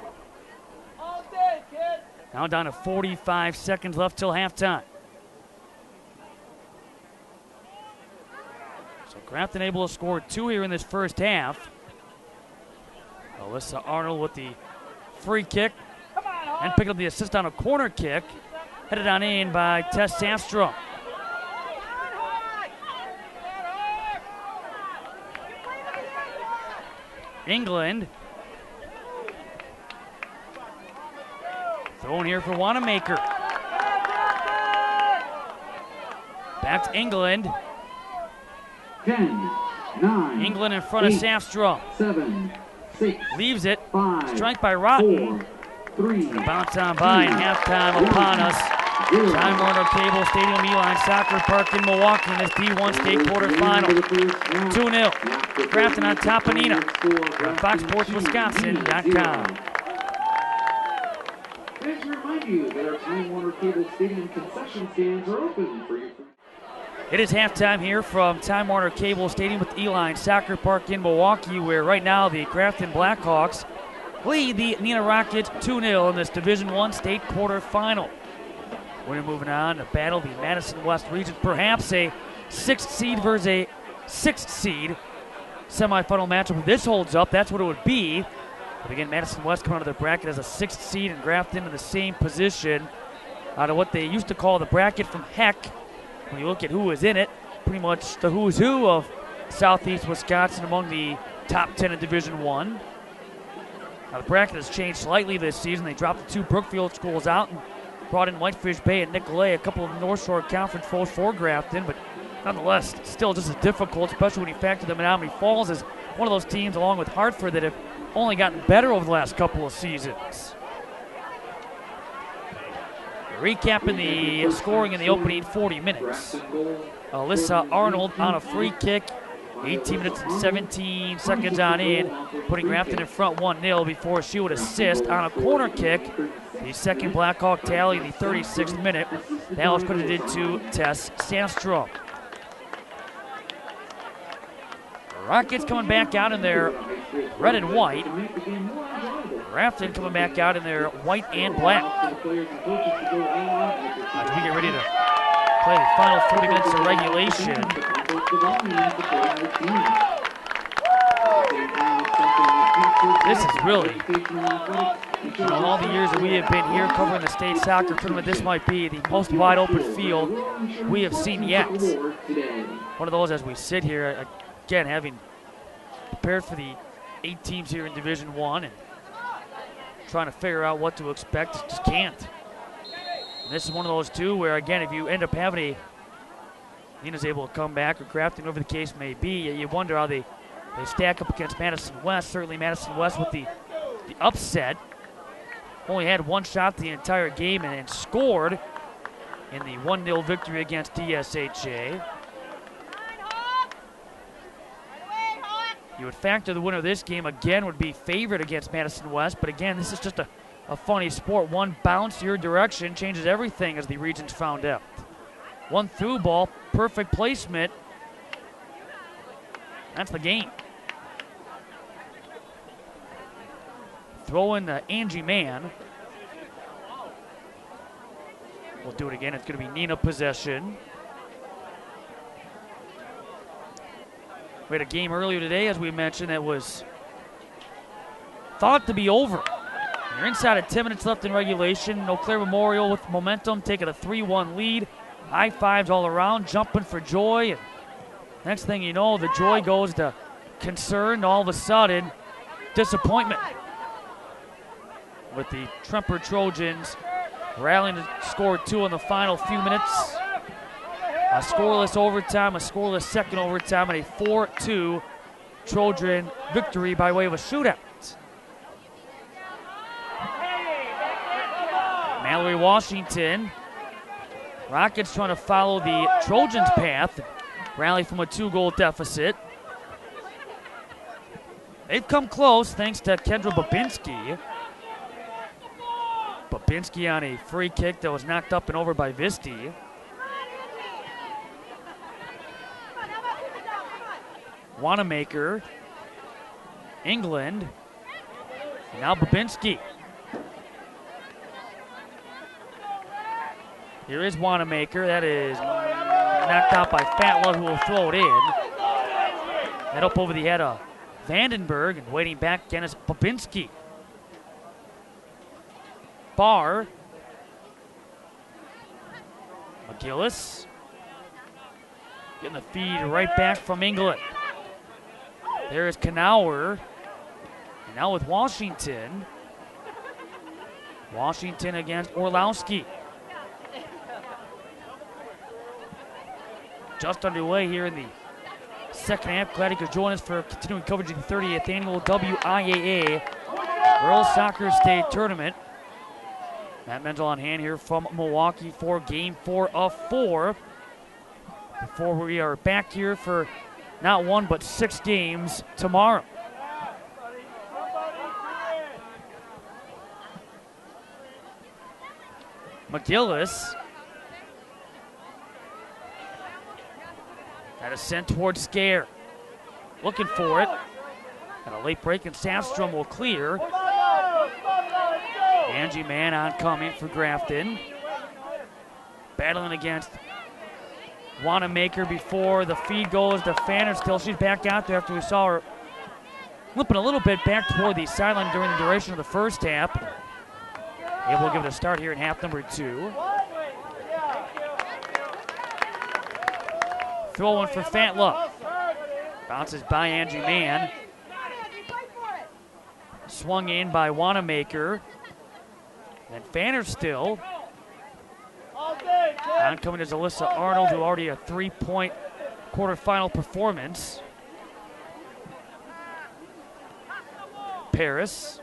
Now down to 45 seconds left till halftime. So Grafton able to score 2 here in this first half. Alyssa Arnold with the free kick and picking up the assist on a corner kick. Headed on in by Tess Safstrom. England. Throwing here for Wanamaker. Back to England.
10, 9,
England in front of
8,
Safstrom.
7, 6,
Leaves it.
5,
Strike by Rotten.
4, 3,
Bounce on by and halftime upon us. Time Warner Cable Stadium, Uihlein Soccer Park in Milwaukee in this D1 state quarterfinal. 2-0. Grafton on top of Neenah. On FoxSportsWisconsin.com.
And to remind you that our Time Warner Cable Stadium concession stands are open for you.
It is halftime here from Time Warner Cable Stadium with Uihlein Soccer Park in Milwaukee, where right now the Grafton Blackhawks lead the Neenah Rockets 2-0 in this Division I state quarterfinal. We're moving on to battle the Madison West region, perhaps a 6th seed versus a 6th seed semifinal matchup. If this holds up, that's what it would be. But again, Madison West coming out of their bracket as a 6th seed and Grafton in the same position out of what they used to call the bracket from heck. When you look at who was in it, pretty much the who's who of Southeast Wisconsin among the top 10 in Division I. Now the bracket has changed slightly this season. They dropped the 2 Brookfield schools out and brought in Whitefish Bay and Nicolay, a couple of North Shore Conference foes for Grafton, but nonetheless, still just as difficult, especially when you factor them in Menominee Falls as one of those teams, along with Hartford, that have only gotten better over the last couple of seasons. Recapping the scoring in the opening 40 minutes. Alyssa Arnold on a free kick, 18 minutes and 17 seconds on in, putting Grafton in front 1-0 before she would assist on a corner kick. The second Blackhawk tally in the 36th minute. That was credited to Tess Sandstrom. Rockets coming back out in their red and white. Grafton coming back out in their white and black. As we get ready to play the final 40 minutes of regulation. This is really, in all the years that we have been here covering the state soccer tournament, this might be the most wide open field we have seen yet. One of those as we sit here, again, having prepared for the 8 teams here in Division I, and trying to figure out what to expect, just can't. And this is one of those two where, again, if you end up having Neenah's able to come back, or Grafton, whatever the case may be, you wonder how they stack up against Madison West. Certainly Madison West with the upset. Only had one shot the entire game and scored in the 1-0 victory against DSHA. You would factor the winner of this game, again, would be favored against Madison West, but again, this is just a funny sport. One bounce your direction changes everything, as the Regents found out. One through ball, perfect placement. That's the game. Throw in the Angie Man. We'll do it again. It's going to be Neenah possession. We had a game earlier today, as we mentioned, that was thought to be over. You're inside of 10 minutes left in regulation. Eau Claire Memorial with momentum, taking a 3-1 lead. High fives all around, jumping for joy. And next thing you know, the joy goes to concern. All of a sudden, disappointment. With the Tremper Trojans rallying to score 2 in the final few minutes. A scoreless overtime, a scoreless second overtime, and a 4-2 Trojan victory by way of a shootout. Mallory Washington. Rockets trying to follow the Trojans' path, rally from a 2-goal deficit. They've come close thanks to Kendra Babinski. Babinski on a free kick that was knocked up and over by Visti. Wanamaker, England, and now Babinski. Here is Wanamaker. That is knocked out by Fatla, who will throw it in. Head up over the head of Vandenberg, and waiting back again is Babinski. Barr. McGillis. Getting the feed right back from England. There is Knauer. And now with Washington. Washington against Orlowski. Just underway here in the second half. Glad you could join us for continuing coverage of the 30th annual WIAA Girls Soccer State Tournament. Matt Menzel on hand here from Milwaukee for Game 4 of 4. Before we are back here for not 1 but 6 games tomorrow. McGillis. Got a sent towards Scare. Looking for it. And a late break, and Safstrom will clear. Angie Mann oncoming for Grafton. Battling against Wanamaker before the feed goes to Fanner. Still, she's back out there after we saw her limping a little bit back toward the sideline during the duration of the first half. Able to give it a start here in half number 2. Throw in for Fatla. Bounces by Angie Mann. Swung in by Wanamaker. And Fanner still. Oncoming is Alyssa Arnold, who already a 3-point quarterfinal performance. Paris.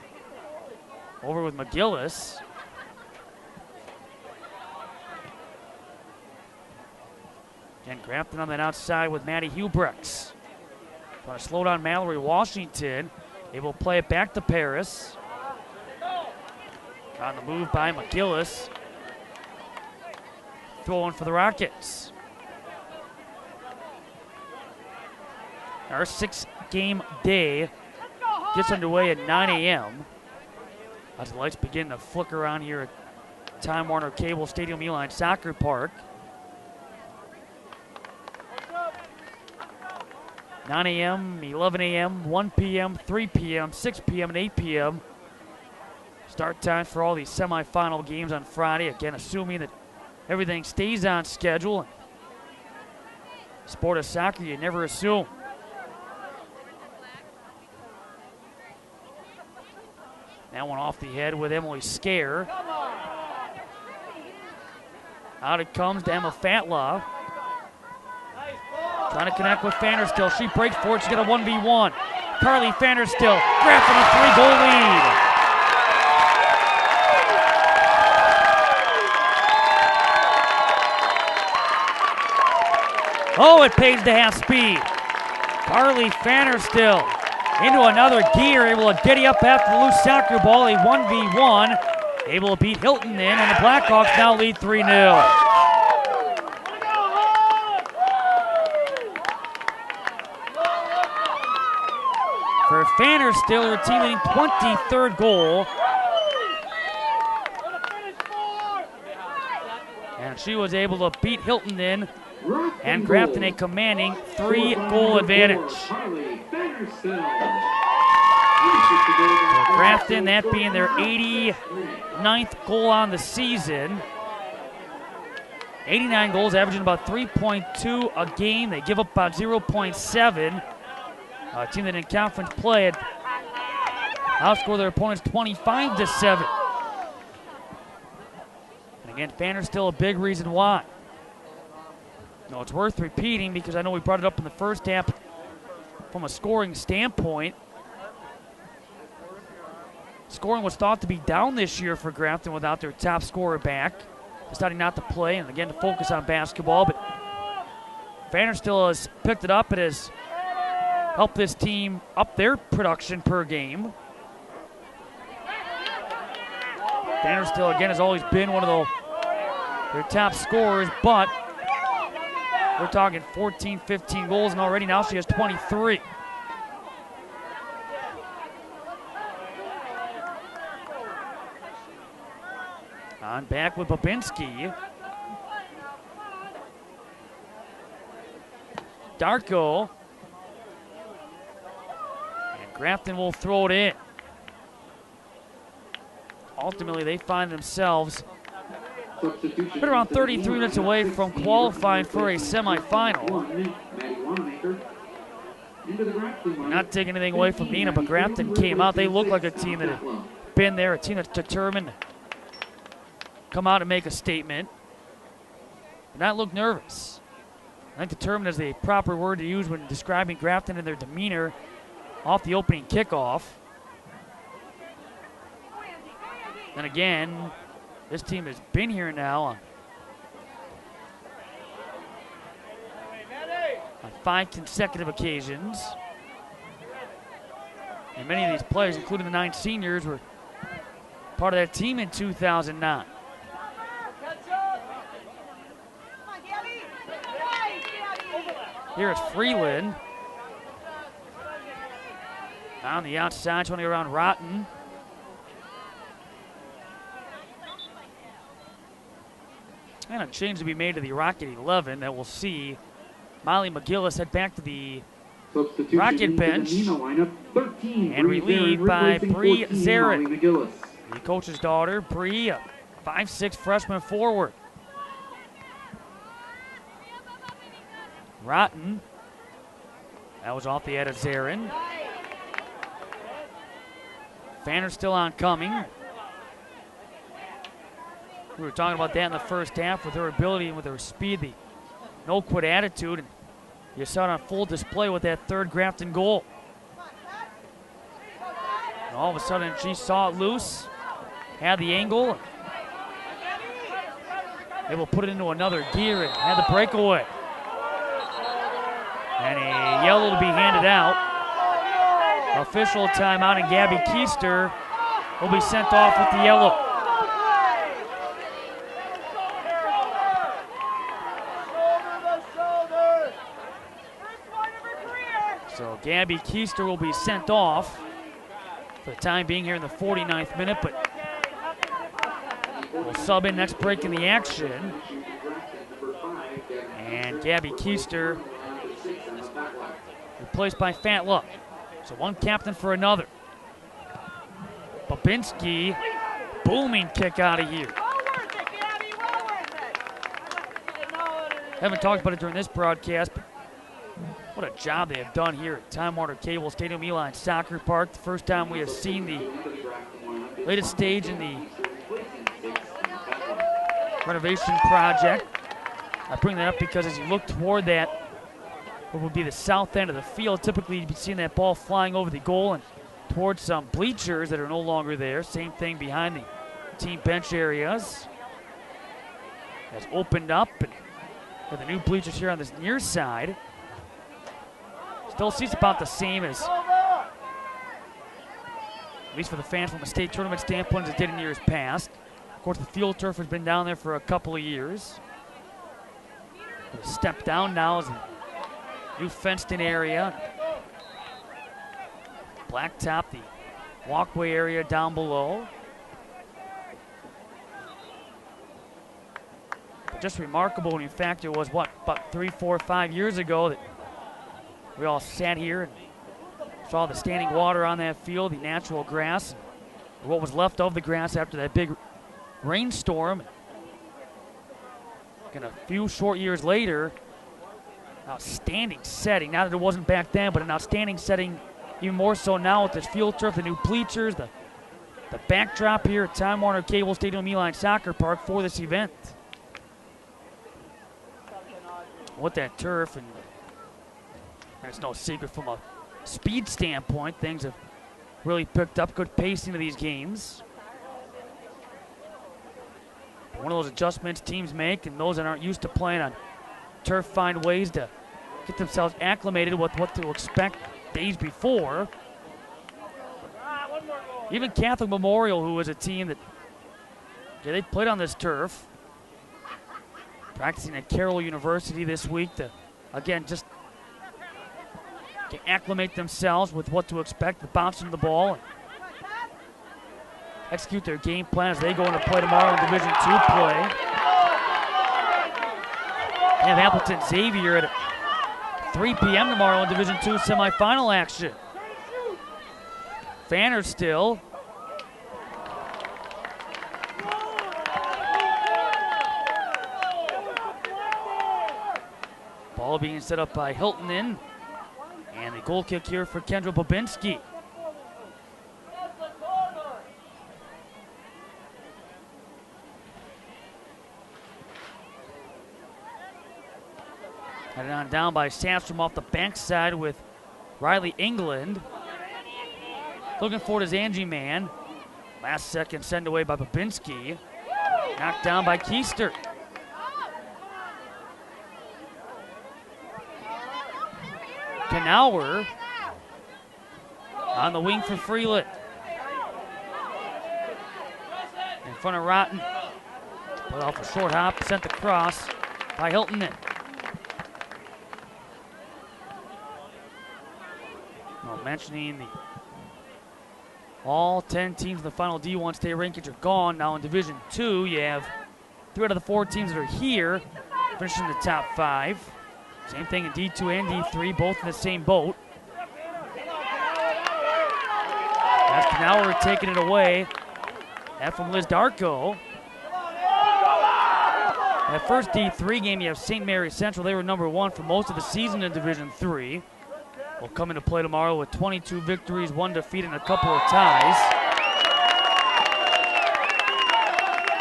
Over with McGillis. Again, Grafton on that outside with Maddie Hubrechts. Trying to slow down Mallory Washington. Able to play it back to Paris. On the move by McGillis. Throwing for the Rockets. Our 6-game day gets underway at 9 a.m. as the lights begin to flicker around here at Time Warner Cable Stadium Uihlein Soccer Park. 9 a.m., 11 a.m., 1 p.m., 3 p.m., 6 p.m., and 8 p.m. Start time for all these semifinal games on Friday. Again, assuming that everything stays on schedule. Sport of soccer, you never assume. That one off the head with Emily Scare. Out it comes to Emma Fatlaw. Trying to connect with Fannerstill. She breaks for it. She's got a 1v1. Carly Fannerstill, Grafton a 3-goal lead. Oh, it pays to half speed. Carly Fannerstill into another gear, able to giddy up after the loose soccer ball, a 1v1. Able to beat Hilton in, and the Blackhawks now lead 3-0. For Fannerstill, her team leading 23rd goal. And she was able to beat Hilton in and Grafton a commanding 3-goal advantage. For Grafton, that being their 89th goal on the season. 89 goals, averaging about 3.2 a game. They give up about 0.7. A team that in conference play had outscored their opponents 25-7. And again, Fannerstill a big reason why. No, it's worth repeating because I know we brought it up in the first half from a scoring standpoint. Scoring was thought to be down this year for Grafton without their top scorer back, deciding not to play and again to focus on basketball. But Fannerstill has picked it up and has helped this team up their production per game. Fannerstill again has always been one of their top scorers, but we're talking 14, 15 goals, and already now she has 23. On back with Babinski. Darko. And Grafton will throw it in. Ultimately, they find themselves been around 33 minutes away from qualifying for a semifinal. Not taking anything away from Neenah, but Grafton came out. They look like a team that had been there, a team that's determined to come out and make a statement. But not look nervous. I think determined is the proper word to use when describing Grafton and their demeanor off the opening kickoff. And again, this team has been here now on 5 consecutive occasions. And many of these players, including the 9 seniors, were part of that team in 2009. Here it's Freeland. On the outside, trying to go around Rotten. And a change to be made to the Rocket 11 that we'll see Molly McGillis head back to the Rocket bench and relieved by Bree Zarin, the coach's daughter. Bree, a 5'6" freshman forward. Rotten, that was off the head of Zarin. Fannerstill oncoming. We were talking about that in the first half with her ability and with her speed, the no-quit attitude. And you saw it on full display with that third Grafton goal. And all of a sudden, she saw it loose, had the angle, able to put it into another gear and had the breakaway. And a yellow to be handed out. Official timeout, and Gabby Keister will be sent off with the yellow. So Gabby Keister will be sent off for the time being here in the 49th minute, but we'll sub in next break in the action. And Gabby Keister replaced by Fatlaw. So one captain for another. Babinski, booming kick out of here. Haven't talked about it during this broadcast, but what a job they have done here at Time Warner Cable Stadium, Uihlein Soccer Park. The first time we have seen the latest stage in the renovation project. I bring that up because as you look toward that, what would be the south end of the field, typically you'd be seeing that ball flying over the goal and towards some bleachers that are no longer there. Same thing behind the team bench areas. Has opened up, and with the new bleachers here on this near side. Still seats about the same as, at least for the fans from a state tournament standpoint, as it did in years past. Of course, the field turf has been down there for a couple of years. A step down now is the new fenced-in area. Blacktop, the walkway area down below. But just remarkable when in fact it was, what, about 3, 4, 5 years ago that we all sat here and saw the standing water on that field, the natural grass, or what was left of the grass after that big rainstorm. And a few short years later, outstanding setting. Not that it wasn't back then, but an outstanding setting, even more so now with this field turf, the new bleachers, the backdrop here at Time Warner Cable Stadium, Uihlein Soccer Park for this event. With that turf, and it's no secret from a speed standpoint, things have really picked up. Good pacing of these games. One of those adjustments teams make, and those that aren't used to playing on turf find ways to get themselves acclimated with what to expect days before. Even Catholic Memorial, who was a team that, yeah, they played on this turf, practicing at Carroll University this week to, again, just to acclimate themselves with what to expect, the bouncing of the ball, and execute their game plan as they go into play tomorrow in Division II play. They have Appleton Xavier at 3 p.m. tomorrow in Division II semifinal action. Fanner still. Ball being set up by Uihlein. And the goal kick here for Kendra Babinski. Headed on down by Sandstrom off the backside with Riley England. Looking for it is Angie Mann. Last second send away by Babinski. Knocked down by Keister. Knauer on the wing for Freeland. In front of Rotten. Put off a short hop, sent across by Uihlein. Well, mentioning the all 10 teams in the final D1 state rankings are gone. Now in Division II, you have 3 out of the 4 teams that are here finishing in the top 5. Same thing in D2 and D3, both in the same boat. That's Knauer taking it away. That from Liz Darko. That first D3 game, you have St. Mary Central. They were number 1 for most of the season in Division III. Will come into play tomorrow with 22 victories, 1 defeat, and a couple of ties.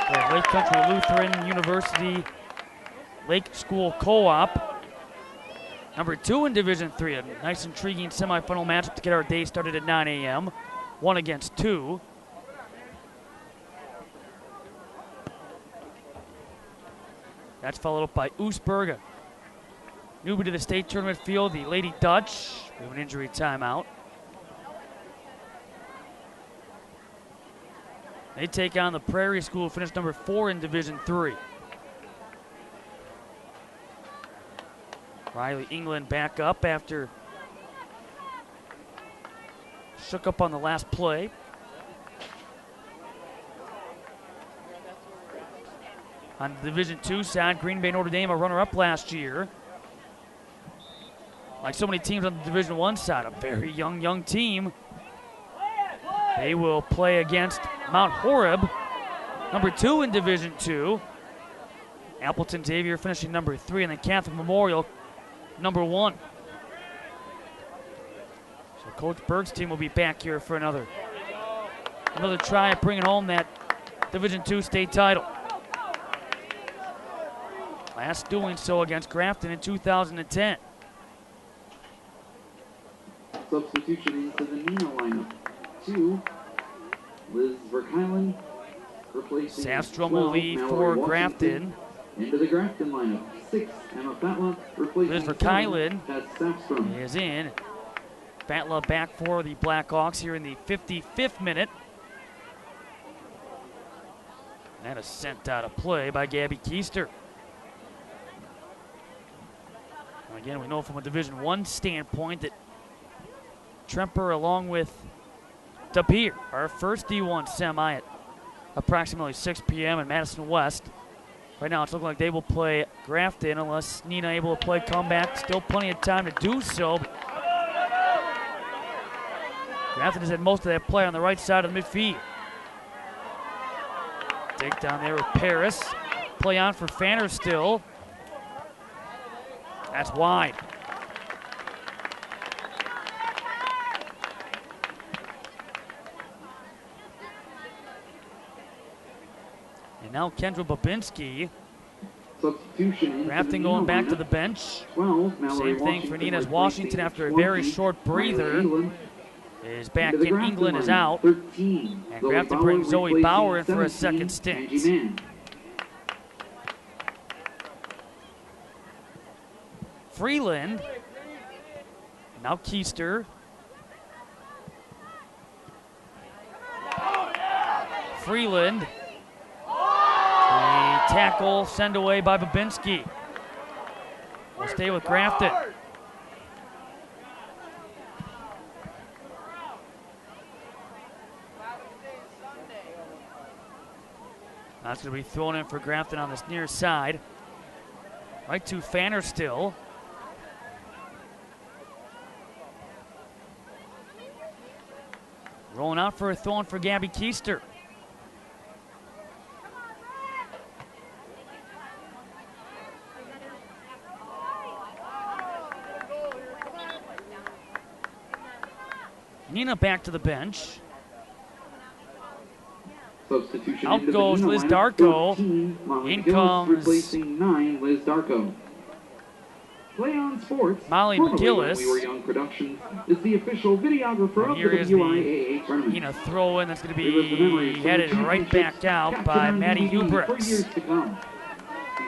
They have Lake Country Lutheran University Lake School Co-op. Number 2 in Division III, a nice intriguing semifinal matchup to get our day started at 9 a.m. 1 against 2. That's followed up by Oostburg, a newbie to the state tournament field, the Lady Dutch. We have an injury timeout. They take on the Prairie School, finished number 4 in Division III. Riley England back up after shook up on the last play. On the Division II side, Green Bay Notre Dame, a runner-up last year. Like so many teams on the Division I side, a very young team. They will play against Mount Horeb, number 2 in Division II. Appleton Xavier finishing number 3, and then Catholic Memorial, number 1. So Coach Berg's team will be back here for another another try at bringing home that Division II state title. Last doing so against Grafton in 2010.
Substitution into the Neenah lineup. 2, Liz Uihlein replacing
Safstrom will lead for Grafton.
Into the Grafton lineup. 6, Emma Fatla replacing
Liz Uihlein
as Safstrom.
is in. Fatla back for the Blackhawks here in the 55th minute. That is sent out of play by Gabby Keister. Again, we know from a Division I standpoint that Tremper, along with De Beer, our first D1 semi at approximately 6 p.m. in Madison West. Right now, it's looking like they will play Grafton unless Neenah able to play comeback. Still plenty of time to do so. Grafton has had most of that play on the right side of the midfield. Take down there with Paris. Play on for Fanner still. That's wide. And now Kendra Babinski.
Substitution.
Grafton going back to the bench.
12,
Same thing for Neenah's Washington after a very short breather. Is back in. England is out.
13.
And Grafton brings Zoe Bauer in for a second stint. Freeland. Now Keister. Freeland. The tackle sent away by Babinski. We'll stay with Grafton. That's going to be thrown in for Grafton on this near side. Right to Fanner still. Rolling out for a throw in for Gabby Keister. Neenah back to the bench.
Substitution.
Out goes Liz Darko.
13,
In comes
replacing 9, Liz Darko. Play on Sports.
Molly McGillis.
We Were Young Productions is the official videographer
And
of
here
the
is the
WIAA tournament.
Neenah throw in that's going to be headed right back out by Maddie
For
Hubricks.
years to come.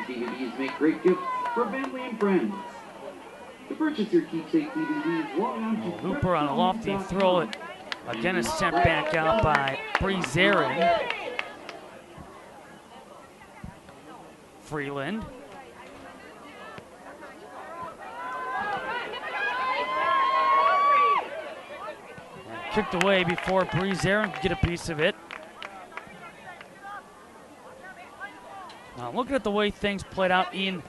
These DVDs make great gifts for family and friends. To purchase your keepsake DVDs, log on to
Hooper on a lofty throw. It again is sent back out by Bree Zarin. Freeland. And kicked away before Bree Zarin could get a piece of it. Now looking at the way things played out in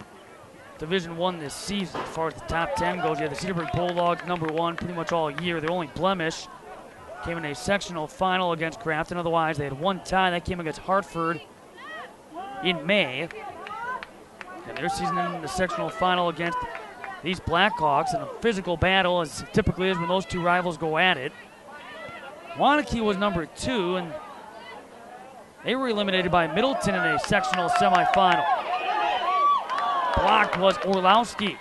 Division I this season, as far as the top 10 goes, you had the Cedarburg Bulldogs #1 pretty much all year. Their only blemish came in a sectional final against Grafton. Otherwise, they had one tie. That came against Hartford in May. And their season in the sectional final against these Blackhawks in a physical battle, as it typically is when those two rivals go at it. Waunakee was #2, and they were eliminated by Middleton in a sectional semifinal. Blocked was Orlowski.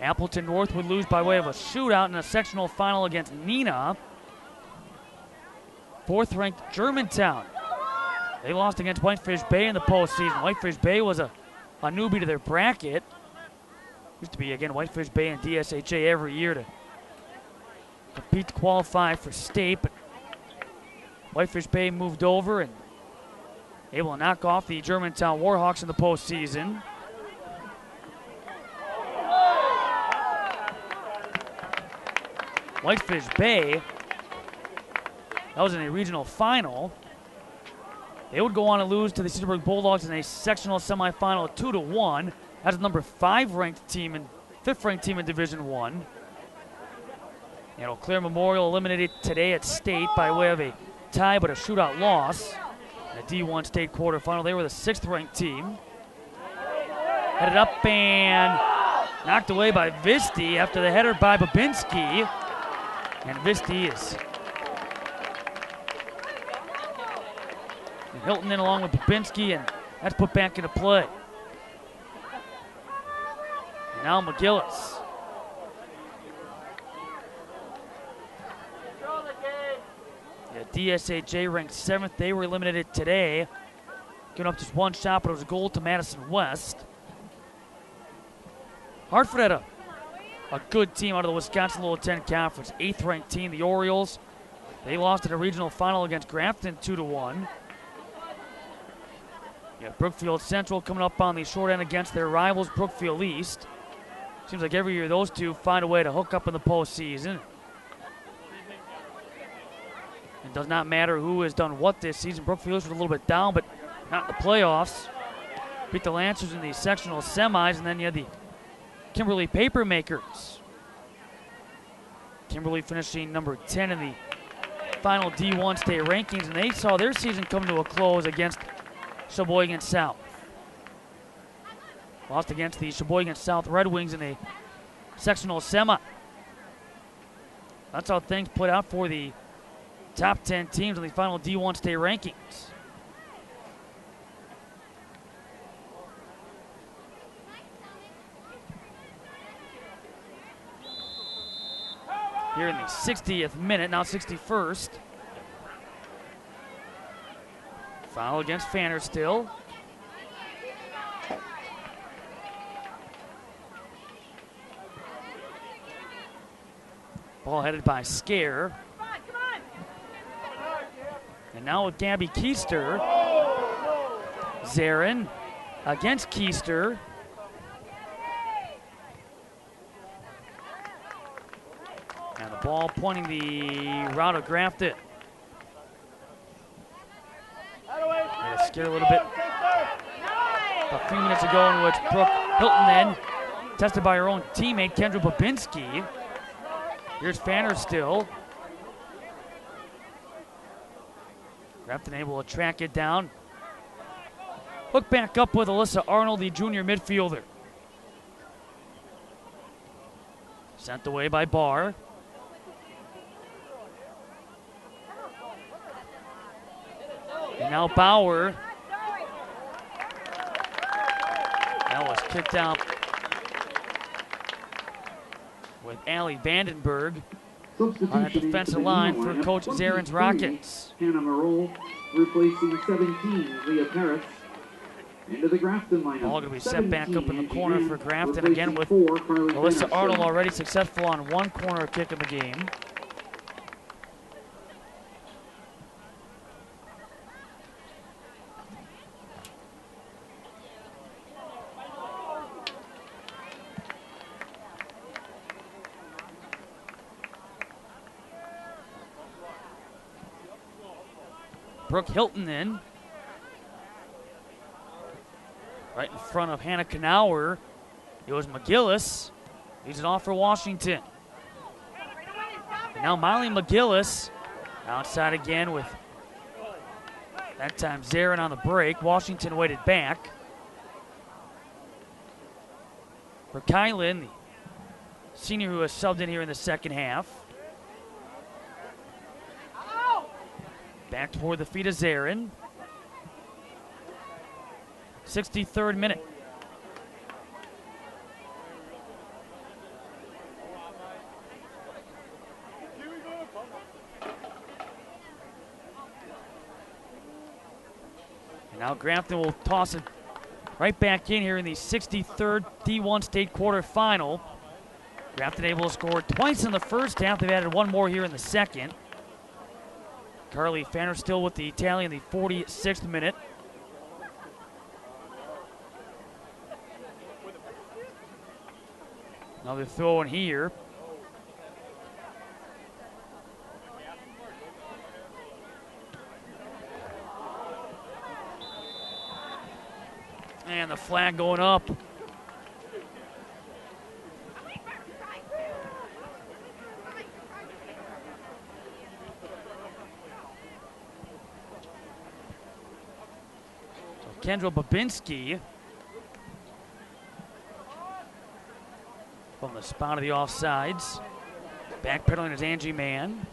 Appleton North would lose by way of a shootout in a sectional final against Neenah. 4th-ranked Germantown. They lost against Whitefish Bay in the postseason. Whitefish Bay was a newbie to their bracket. Used to be, again, Whitefish Bay and DSHA every year to compete to qualify for state, but Whitefish Bay moved over and able to knock off the Germantown Warhawks in the postseason. Whitefish Bay, that was in a regional final. They would go on to lose to the Cedarburg Bulldogs in a sectional semifinal 2-1. That's the number 5th-ranked team and 5th-ranked team in Division I. And Eau Claire Memorial eliminated today at state by way of a tie but a shootout loss. In the D1 state quarterfinal, they were the 6th-ranked team. Headed up and knocked away by Visti after the header by Babinski. And Visti is Hilton in along with Babinski, and that's put back into play. And now McGillis. Yeah, DSAJ ranked 7th. They were eliminated today. Giving up just one shot, but it was a goal to Madison West. Hartford had a good team out of the Wisconsin Lower 10 Conference. 8th ranked team, the Orioles. They lost in a regional final against Grafton 2-1. Yeah, Brookfield Central coming up on the short end against their rivals, Brookfield East. Seems like every year those two find a way to hook up in the postseason. It does not matter who has done what this season. Brookfield was a little bit down, but not in the playoffs. Beat the Lancers in the sectional semis, and then you had the Kimberly Papermakers. Kimberly finishing number 10 in the final D1 state rankings, and they saw their season come to a close against Sheboygan South. Lost against the Sheboygan South Red Wings in a sectional semi. That's how things played out for the top 10 teams in the final D1 state rankings. Here in the 60th minute, now 61st. Foul against Fanner still. Ball headed by Scare. And now with Gabby Keister. Zarin against Keister. And the ball pointing the route of Grafton. Made a scare a little bit. A few minutes ago in which Brooke Hilton then tested by her own teammate Kendra Babinski. Here's Fanner still. Grafton able to track it down. Hook back up with Alyssa Arnold, the junior midfielder. Sent away by Barr. And now Bauer. That was kicked out with Allie Vandenberg on the defensive line for Coach Zarin's Rockets.
Hannah Marole replacing 17, Leah Peretz. Into the Grafton lineup.
Ball going to be set back up in the corner for Grafton again with Alyssa Arnold already successful on one corner kick of the game. Brooke Hilton in. Right in front of Hannah Knauer. It was McGillis. Leads it off for Washington. And now Miley McGillis outside again with that time Zarin on the break. Washington waited back. For Kylan, the senior who has subbed in here in the second half. Back toward the feet of Zarin. 63rd minute. And now Grafton will toss it right back in here in the 63rd D1 state quarterfinal. Grafton able to score twice in the first half. They've added one more here in the second. Carly Fanner still with the tally in the 46th minute. Another throw in here. And the flag going up. Kendra Babinski from the spot of the offsides. Backpedaling is Angie Mann.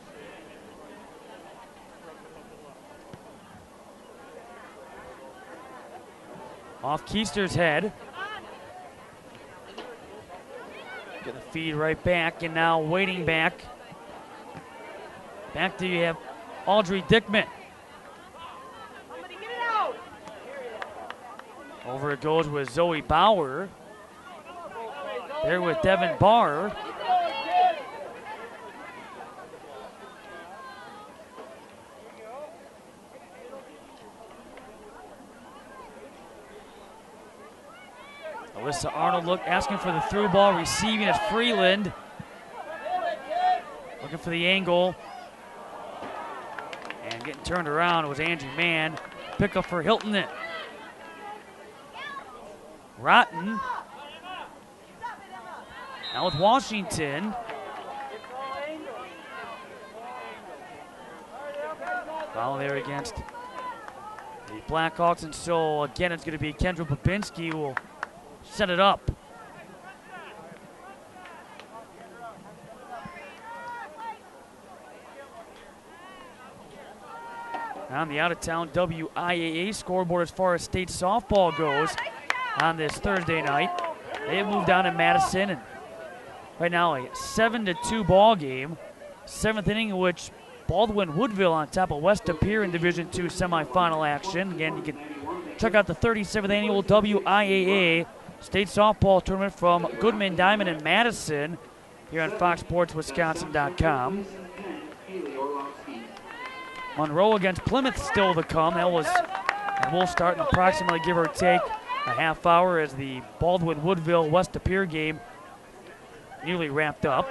Off Keister's head. Get the feed right back, and now waiting back. Back to you have Audrey Dickman. Over it goes with Zoe Bauer. There with Devin Barr. Alyssa Arnold asking for the through ball, receiving at Freeland. Looking for the angle. And getting turned around was Angie Mann. Pick up for Hilton then. Rotten. Now with Washington. Foul there against the Blackhawks, and so again it's going to be Kendra Babinski who will set it up. On the out-of-town WIAA scoreboard as far as state softball goes on this Thursday night. They have moved on to Madison, and right now a 7-2 ball game. 7th inning in which Baldwin Woodville on top of West Appear in Division II semifinal action. Again, you can check out the 37th annual WIAA state softball tournament from Goodman Diamond in Madison here on FoxSportsWisconsin.com. Monroe against Plymouth still to come. That was, and we'll start in approximately, give or take, a half hour as the Baldwin Woodville West Appear game nearly wrapped up.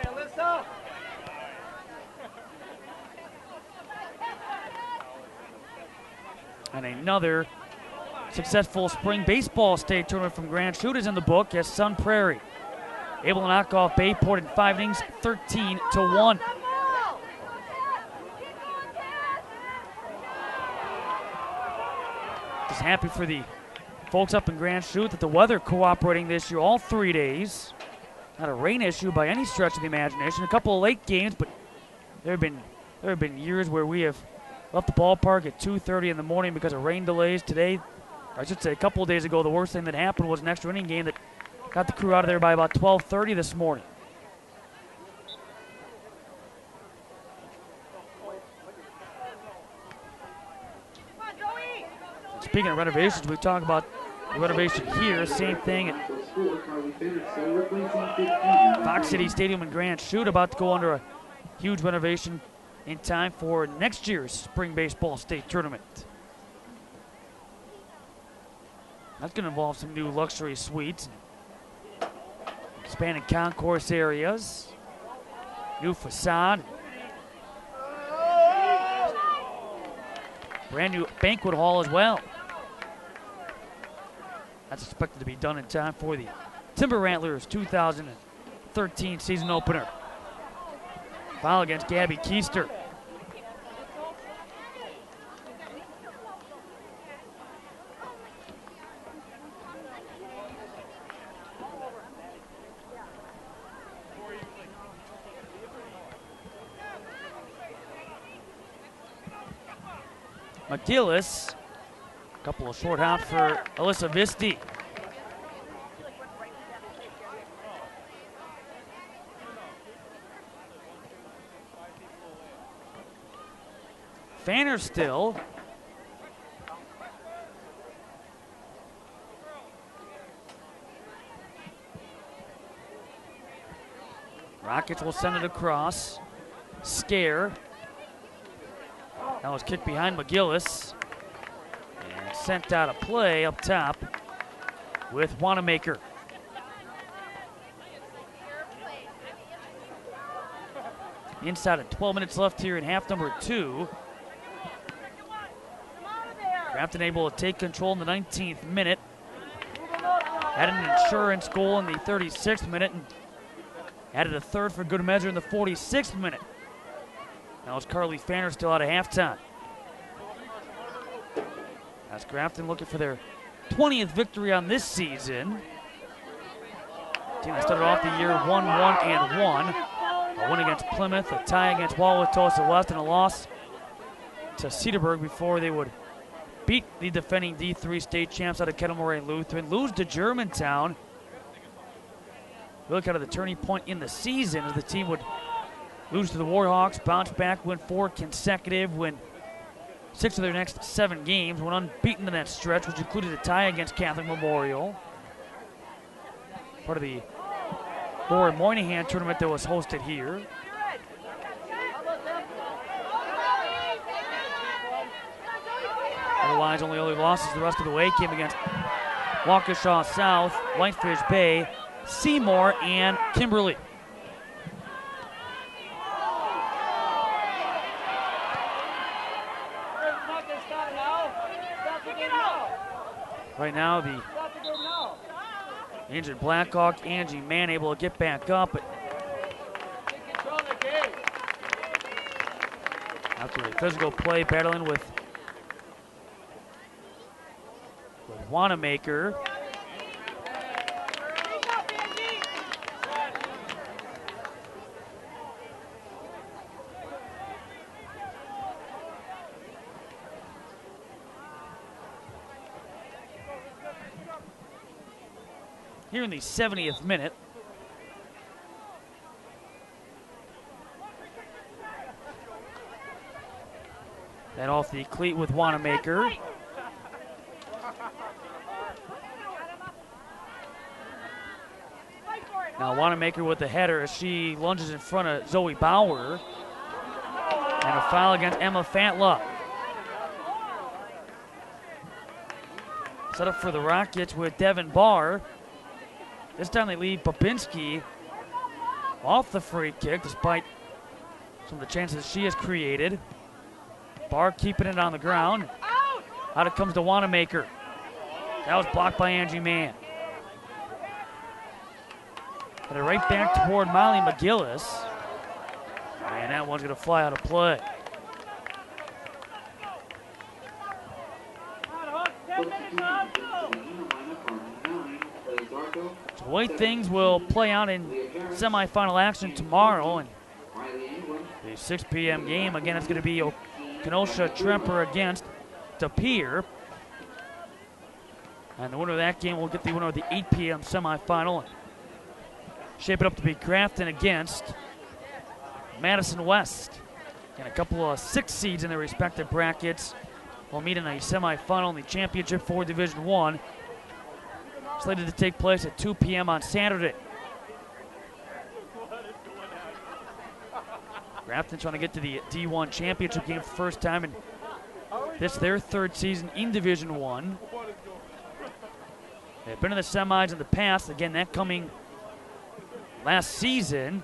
And another successful spring baseball state tournament from Grand Chute is in the book as Sun Prairie able to knock off Bayport in 5 innings, 13-1. Just happy for the folks up in Grand Chute that the weather cooperating this year all 3 days. Not a rain issue by any stretch of the imagination. A couple of late games, but there have been years where we have left the ballpark at 2:30 in the morning because of rain delays. Today, I should say a couple of days ago, the worst thing that happened was an extra inning game that got the crew out of there by about 12:30 this morning. Speaking of renovations, we talk about the renovation here. Same thing at Fox City Stadium in Grand Chute, about to go under a huge renovation in time for next year's spring baseball state tournament. That's going to involve some new luxury suites, expanded concourse areas, new facade, brand new banquet hall as well. That's expected to be done in time for the Timber Rattlers 2013 season opener. Foul against Gabby Keister. McGillis, a couple of short hops for Alyssa Visti. Fanner still. Rockets will send it across. Scare. That was kicked behind McGillis. And sent out a play up top with Wanamaker. Inside of 12 minutes left here in half number 2. Grafton able to take control in the 19th minute. Had an insurance goal in the 36th minute and added a third for good measure in the 46th minute. Now it's Carly Fanner still out of halftime. That's Grafton looking for their 20th victory on this season. Team that started off the year 1-1-1. A win against Plymouth, a tie against Wauwatosa West, and a loss to Cedarburg before they would beat the defending D3 state champs out of Kettle Moraine Lutheran, lose to Germantown. Really kind of the turning point in the season as the team would lose to the Warhawks, bounce back, win 4 consecutive, win 6 of their next 7 games, went unbeaten in that stretch, which included a tie against Catholic Memorial. Part of the Laura Moynihan tournament that was hosted here. Otherwise, only other losses the rest of the way came against Waukesha South, Whitefish Bay, Seymour, and Kimberly. Right now, the injured Blackhawk, Angie Mann, able to get back up. But after a physical play, battling with Wanamaker. Here in the 70th minute. That off the cleat with Wanamaker. Now Wanamaker with the header as she lunges in front of Zoe Bauer. And a foul against Emma Fatla. Set up for the Rockets with Devin Barr. This time they lead Babinski off the free kick despite some of the chances she has created. Barr keeping it on the ground. Out it comes to Wanamaker. That was blocked by Angie Mann. Got it right back toward Molly McGillis. And that one's going to fly out of play. So the way things will play out in semifinal action tomorrow, and the 6 p.m. game, again, it's going to be Kenosha Tremper against De Pere. And the winner of that game will get the winner of the 8 p.m. semifinal. Shape it up to be Grafton against Madison West. And a couple of 6 seeds in their respective brackets will meet in a semifinal in the championship for Division I. Slated to take place at 2 p.m. on Saturday. Grafton trying to get to the D1 championship game for the first time, and this their 3rd season in Division I. They've been in the semis in the past. Again, that coming last season,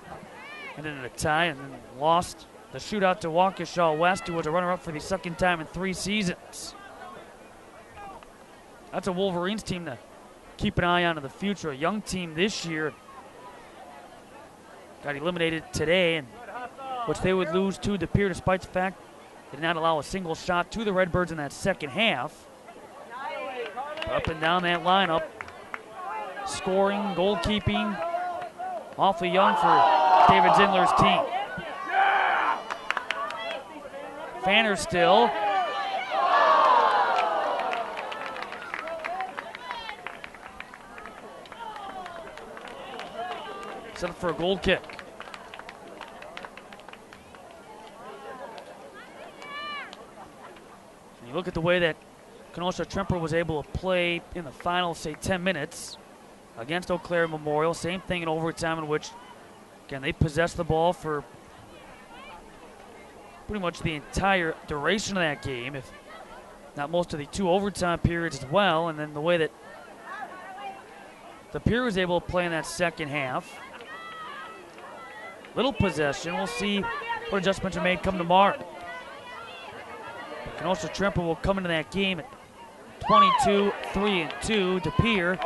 ended in a tie, and then lost the shootout to Waukesha West, who was a runner-up for the 2nd time in 3 seasons. That's a Wolverines team to keep an eye on in the future. A young team this year got eliminated today, and which they would lose to De Pere despite the fact they did not allow a single shot to the Redbirds in that second half. Up and down that lineup, scoring, goalkeeping, awfully young for David Zindler's team. Fanner still. Set up for a goal kick. And you look at the way that Kenosha Tremper was able to play in the final, say, 10 minutes against Eau Claire Memorial. Same thing in overtime, in which, again, they possessed the ball for pretty much the entire duration of that game, if not most of the 2 overtime periods as well. And then the way that De Pere was able to play in that second half. Little possession. We'll see what adjustments are made come tomorrow. Kenosha Tremper will come into that game at 22-3-2. De Pere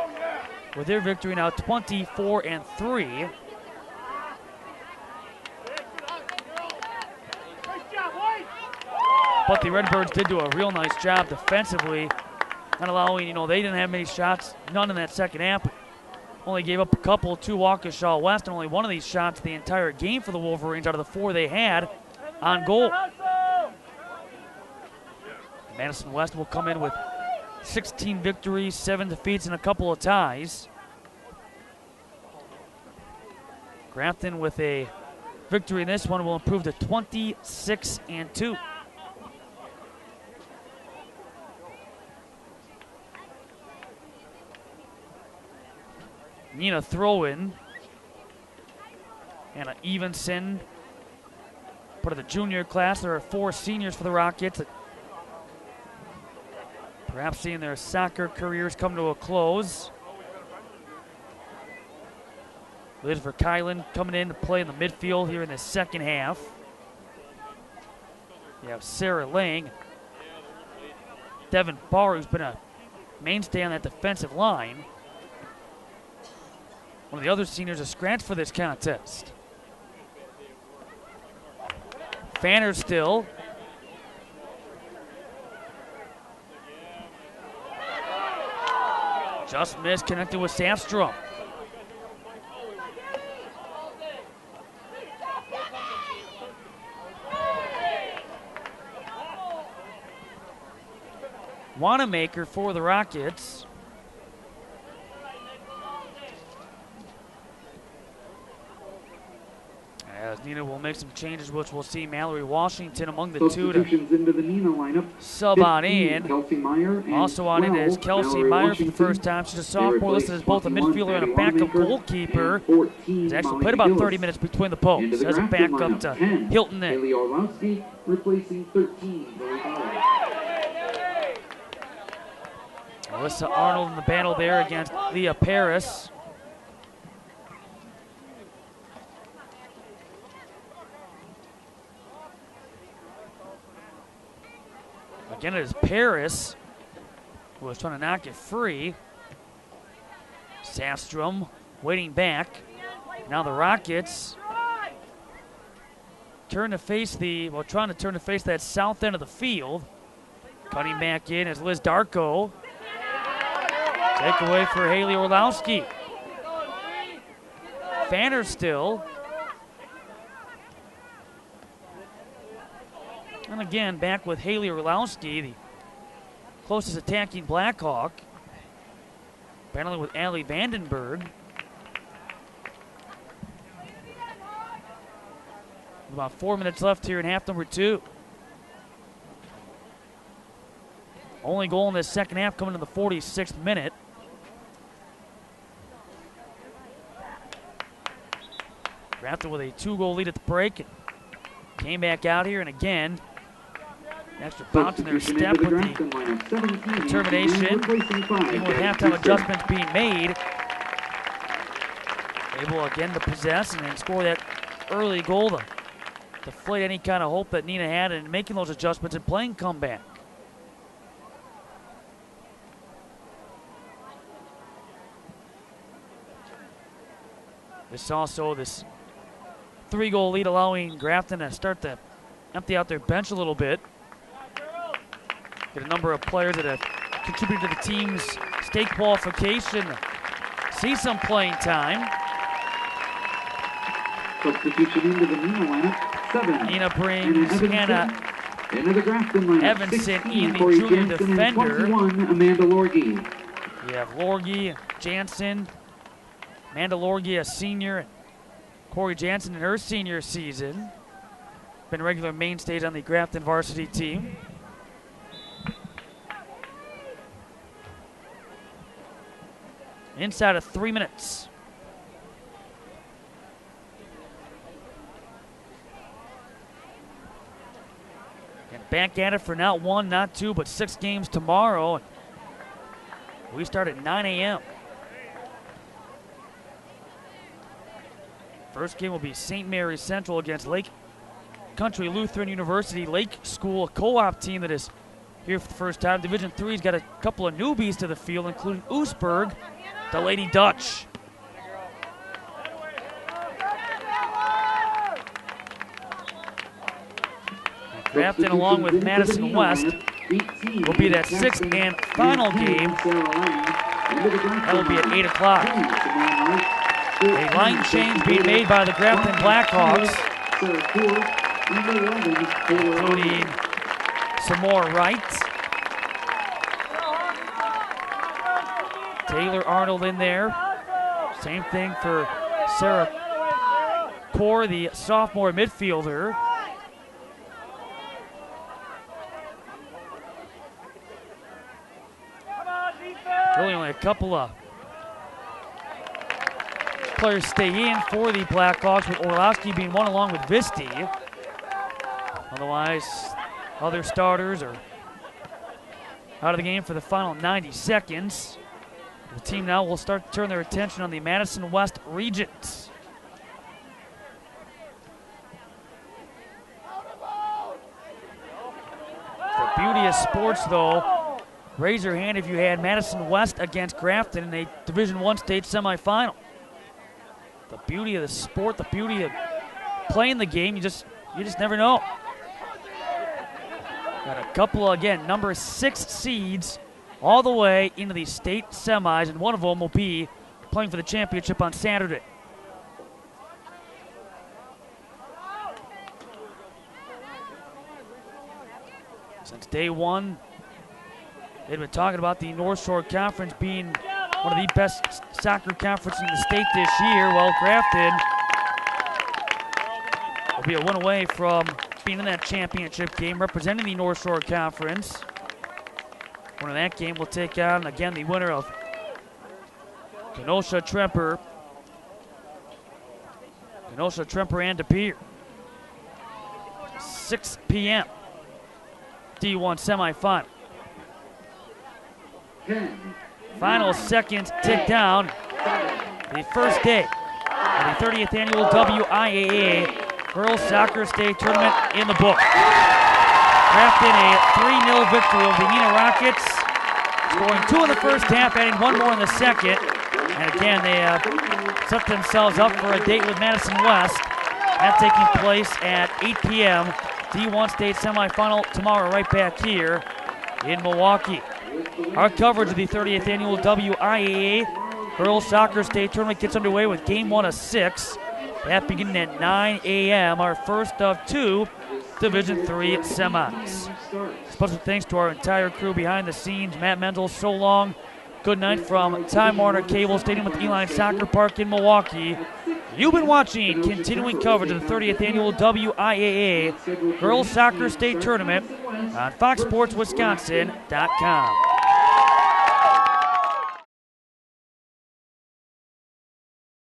with their victory now 24-3. But the Redbirds did do a real nice job defensively, not allowing, they didn't have many shots, none in that second half. Only gave up a couple to Waukesha West, and only one of these shots the entire game for the Wolverines out of the 4 they had on goal. Madison West will come in with 16 victories, 7 defeats, and a couple of ties. Grafton with a victory in this one will improve to 26-2. Neenah throw-in. Anna Evenson, part of the junior class. There are 4 seniors for the Rockets, perhaps seeing their soccer careers come to a close. Liz Verkylen coming in to play in the midfield here in the second half. You have Sarah Lang, Devin Barr, who's been a mainstay on that defensive line. One of the other seniors a scratch for this contest. Fanner still. Just missed, connected with Sandstrom. Wanamaker for the Rockets. As Neenah will make some changes, which we'll see Mallory Washington among the two to
into the Neenah lineup.
sub on in.
Kelsey Meyer
Also on in is Kelsey Meyer for the first time. She's a sophomore, listed as both a midfielder and a backup goalkeeper. She's actually played about 30 minutes between the posts as a backup to Hilton in.
Haley Orlowski replacing 13.
Alyssa Arnold in the battle there against Leah Paris. Again, it is Paris who was trying to knock it free. Sandstrom waiting back. Now the Rockets trying to face that south end of the field. Cutting back in is Liz Darko. Takeaway for Haley Orlowski. Fanner still. And again, back with Haley Orlowski, the closest attacking Blackhawk. Battling with Allie Vandenberg. About 4 minutes left here in half number 2. Only goal in this second half coming in the 46th minute. Grafton with a 2-goal lead at the break. And came back out here, and again, extra bounce in their step with the determination. Even with halftime adjustments being made. Able again to possess and then score that early goal to deflate any kind of hope that Neenah had in making those adjustments and playing comeback. This 3-goal lead allowing Grafton to start to empty out their bench a little bit. Get a number of players that have contributed to the team's state qualification see some playing time.
Substitution into the Neenah lineup, 7.
Neenah brings Hannah
into the Grafton lineup,
Evanson
16,
in, the
Corey
junior
Jansen,
defender.
21, Amanda Lorgie.
You have Lorgie, Jansen, Amanda Lorgie, a senior, and Corey Jansen in her senior season. Been regular mainstays on the Grafton varsity team. Inside of 3 minutes. And back at it for not 1, not 2, but 6 games tomorrow. We start at 9 a.m. First game will be St. Mary's Central against Lake Country Lutheran University. Lake School, a co-op team that is here for the first time. Division III's got a couple of newbies to the field, including Oosburg, the Lady Dutch. Grafton, along with Madison West, will be that 6th and final game. That will be at 8 o'clock. A line change being made by the Grafton Blackhawks, including Samora Wright Taylor Arnold in there. Same thing for Sarah Poor, the sophomore midfielder. Really only a couple of players stay in for the Blackhawks, with Orlowski being one along with Visti. Otherwise, other starters are out of the game for the final 90 seconds. The team now will start to turn their attention on the Madison West Regents. The beauty of sports, though, raise your hand if you had Madison West against Grafton in a Division I state semifinal. The beauty of the sport, the beauty of playing the game, you just never know. Got a couple, again, number 6 seeds all the way into the state semis, and one of them will be playing for the championship on Saturday. Since day one, they've been talking about the North Shore Conference being one of the best soccer conferences in the state this year. Well, Grafton will be a win away from being in that championship game, representing the North Shore Conference. Winner of that game will take on, again, the winner of Kenosha Tremper and De Pere. 6 p.m. D1 semifinal. Final seconds tick down. The first day of the 30th annual WIAA Girls Soccer State Tournament in the book. Grafton a 3-0 victory over the Neenah Rockets, scoring 2 in the first half, adding 1 more in the second. And again, they set themselves up for a date with Madison West. That taking place at 8 p.m. D1 state semifinal tomorrow, right back here in Milwaukee. Our coverage of the 30th annual WIAA Girls Soccer State Tournament gets underway with game 1 of 6. That beginning at 9 a.m., our first of 2 Division III semis. Special thanks to our entire crew behind the scenes. Matt Menzel, so long. Good night from Time Warner Cable Stadium at Uihlein Soccer Park in Milwaukee. You've been watching continuing coverage of the 30th annual WIAA Girls Soccer State Tournament on FoxSportsWisconsin.com.